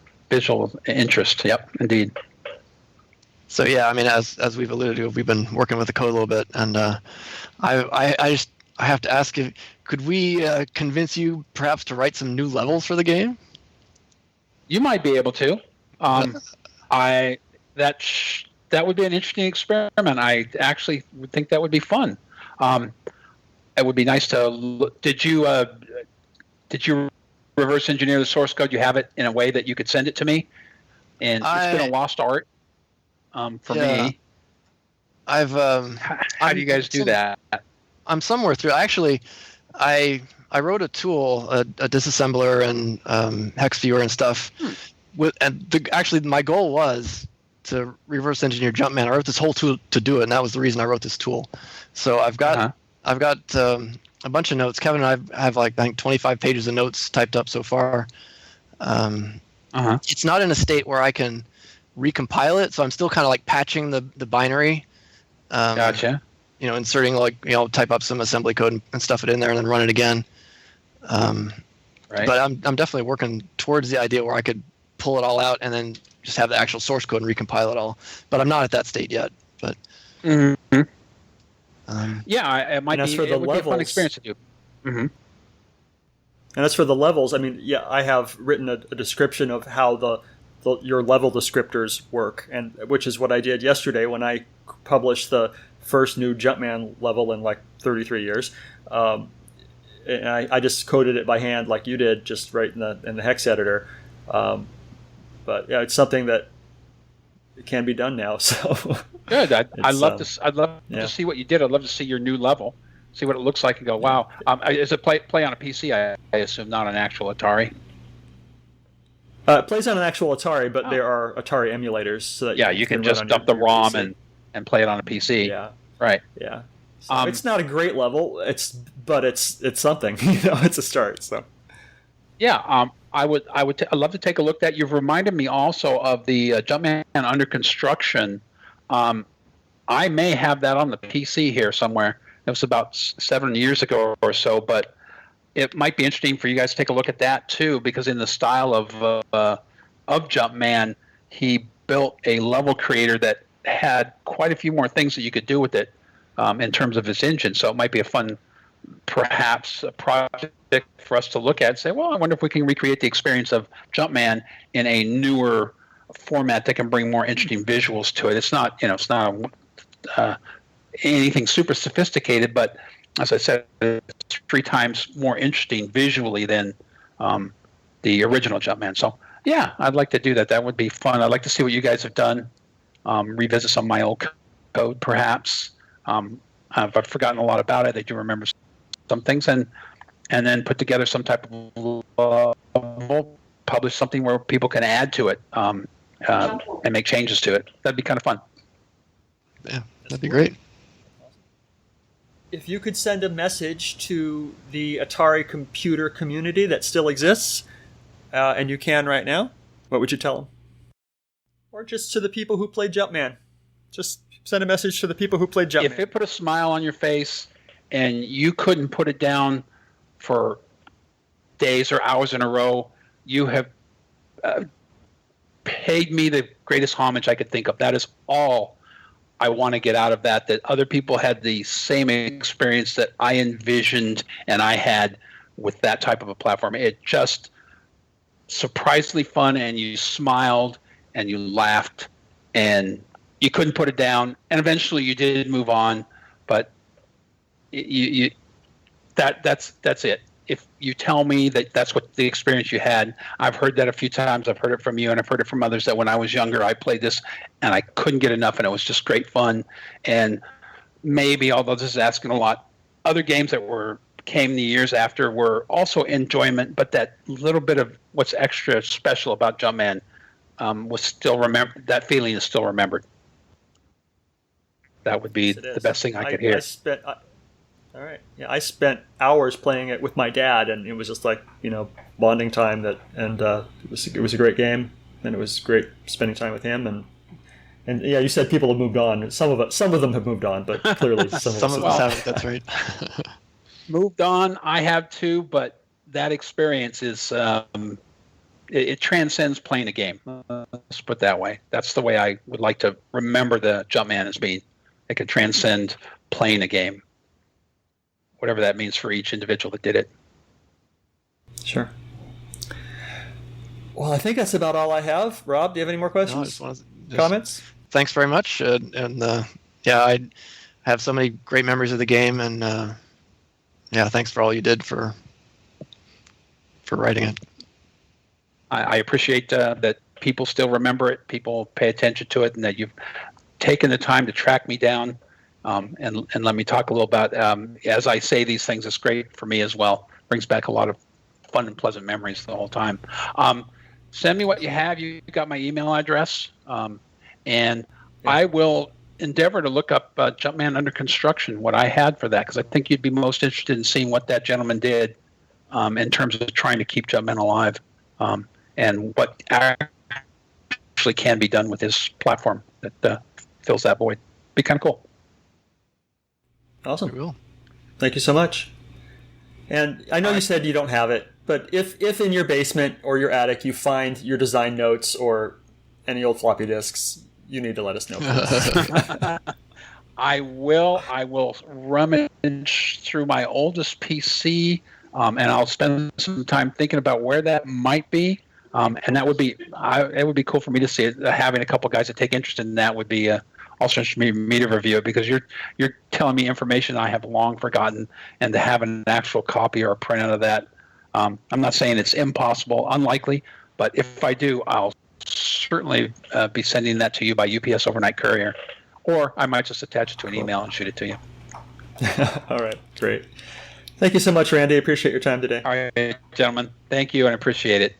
interest. Yep, indeed. So yeah, I mean, as we've alluded to, we've been working with the code a little bit, and I have to ask if could we convince you perhaps to write some new levels for the game? You might be able to. That would be an interesting experiment. I actually would think that would be fun. It would be nice to look. Did you reverse engineer the source code? You have it in a way that you could send it to me? And it's been a lost art for me. How do you guys do that? I'm somewhere through. Actually, I wrote a tool, a disassembler and hex viewer and stuff. Actually, my goal was to reverse engineer Jumpman. I wrote this whole tool to do it, and that was the reason I wrote this tool. So I've got a bunch of notes. Kevin and I have I think 25 pages of notes typed up so far. It's not in a state where I can recompile it, so I'm still kind of patching the binary. Gotcha. Inserting type up some assembly code and stuff it in there and then run it again. Right. But I'm definitely working towards the idea where I could pull it all out and then just have the actual source code and recompile it all. But I'm not at that state yet. But it might be. For the it would be a fun experience to do. Mm-hmm. And as for the levels, I mean, yeah, I have written a description of how your level descriptors work, and which is what I did yesterday when I published the first new Jumpman level in 33 years. And I just coded it by hand like you did, just right in the hex editor. But yeah, it's something that can be done now. So good. I'd love to see what you did. I'd love to see your new level, see what it looks like, and go, wow. Is it play on a PC? I assume not an actual Atari. It plays on an actual Atari, but there are Atari emulators, so that you can just dump the ROM and play it on a PC. Yeah. Right. Yeah. So it's not a great level. But it's something. It's a start. So. Yeah. I'd love to take a look at that. You've reminded me also of the Jumpman Under Construction. I may have that on the PC here somewhere. It was about 7 years ago or so, but it might be interesting for you guys to take a look at that too, because in the style of Jumpman, he built a level creator that had quite a few more things that you could do with it in terms of his engine. So it might be a fun perhaps a project for us to look at and say, well, I wonder if we can recreate the experience of Jumpman in a newer format that can bring more interesting visuals to it. It's not, it's not anything super sophisticated, but as I said, it's 3 times more interesting visually than the original Jumpman. So yeah, I'd like to do that. That would be fun. I'd like to see what you guys have done. Revisit some of my old code, perhaps. I've forgotten a lot about it. I do remember some things, and then put together some type of publish something where people can add to it and make changes to it. That'd be kind of fun. Yeah, that'd be great. If you could send a message to the Atari computer community that still exists, and you can right now, what would you tell them? Or just to the people who played Jumpman. Just send a message to the people who played Jumpman. If it put a smile on your face and you couldn't put it down for days or hours in a row, you have paid me the greatest homage I could think of. That is all I want to get out of that other people had the same experience that I envisioned and I had with that type of a platform. It just surprisingly fun, and you smiled and you laughed and you couldn't put it down. And eventually you did move on, but that's it. If you tell me that that's what the experience you had, I've heard that a few times. I've heard it from you, and I've heard it from others, that when I was younger, I played this and I couldn't get enough, and it was just great fun. And maybe, although this is asking a lot, other games that came the years after were also enjoyment, but that little bit of what's extra special about Jumpman was still remembered. That feeling is still remembered. That would be the best thing I could hear. All right. Yeah, I spent hours playing it with my dad, and it was just like, bonding time. It was a great game, and it was great spending time with him. And yeah, you said people have moved on. Some of them have moved on, but clearly some of us haven't. That's right. Moved on. I have too, but that experience is it transcends playing a game. Let's put it that way. That's the way I would like to remember the Jumpman as being. It could transcend playing a game, whatever that means for each individual that did it. Sure. Well, I think that's about all I have. Rob, do you have any more questions? No, comments? Thanks very much. I have so many great memories of the game, and thanks for all you did for writing it. I appreciate that people still remember it, people pay attention to it, and that you've taken the time to track me down and let me talk a little about, as I say these things, it's great for me as well. Brings back a lot of fun and pleasant memories the whole time. Send me what you have. You got my email address, and I will endeavor to look up Jumpman Under Construction, what I had for that, because I think you'd be most interested in seeing what that gentleman did in terms of trying to keep Jumpman alive, and what actually can be done with his platform that fills that void. Be kind of cool. Awesome. Thank you so much. And I know you said you don't have it, but if in your basement or your attic you find your design notes or any old floppy disks, you need to let us know. I will rummage through my oldest PC, and I'll spend some time thinking about where that might be. And that would be it would be cool for me to see it. Having a couple guys that take interest in that would be also interesting for me to review it, because you're telling me information I have long forgotten, and to have an actual copy or a printout of that, I'm not saying it's impossible, unlikely, but if I do, I'll certainly be sending that to you by UPS overnight courier, or I might just attach it to an email and shoot it to you. All right, great. Thank you so much, Randy. I appreciate your time today. All right, gentlemen. Thank you, and appreciate it.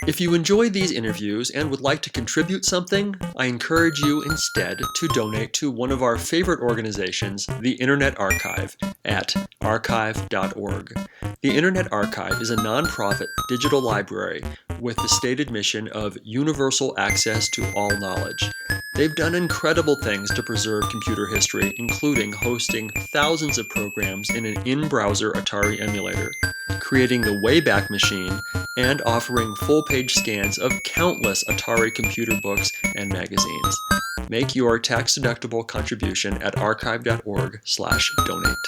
If you enjoyed these interviews and would like to contribute something, I encourage you instead to donate to one of our favorite organizations, the Internet Archive, at archive.org. The Internet Archive is a nonprofit digital library with the stated mission of universal access to all knowledge. They've done incredible things to preserve computer history, including hosting thousands of programs in an in-browser Atari emulator, creating the Wayback Machine, and offering full-page scans of countless Atari computer books and magazines. Make your tax-deductible contribution at archive.org/donate.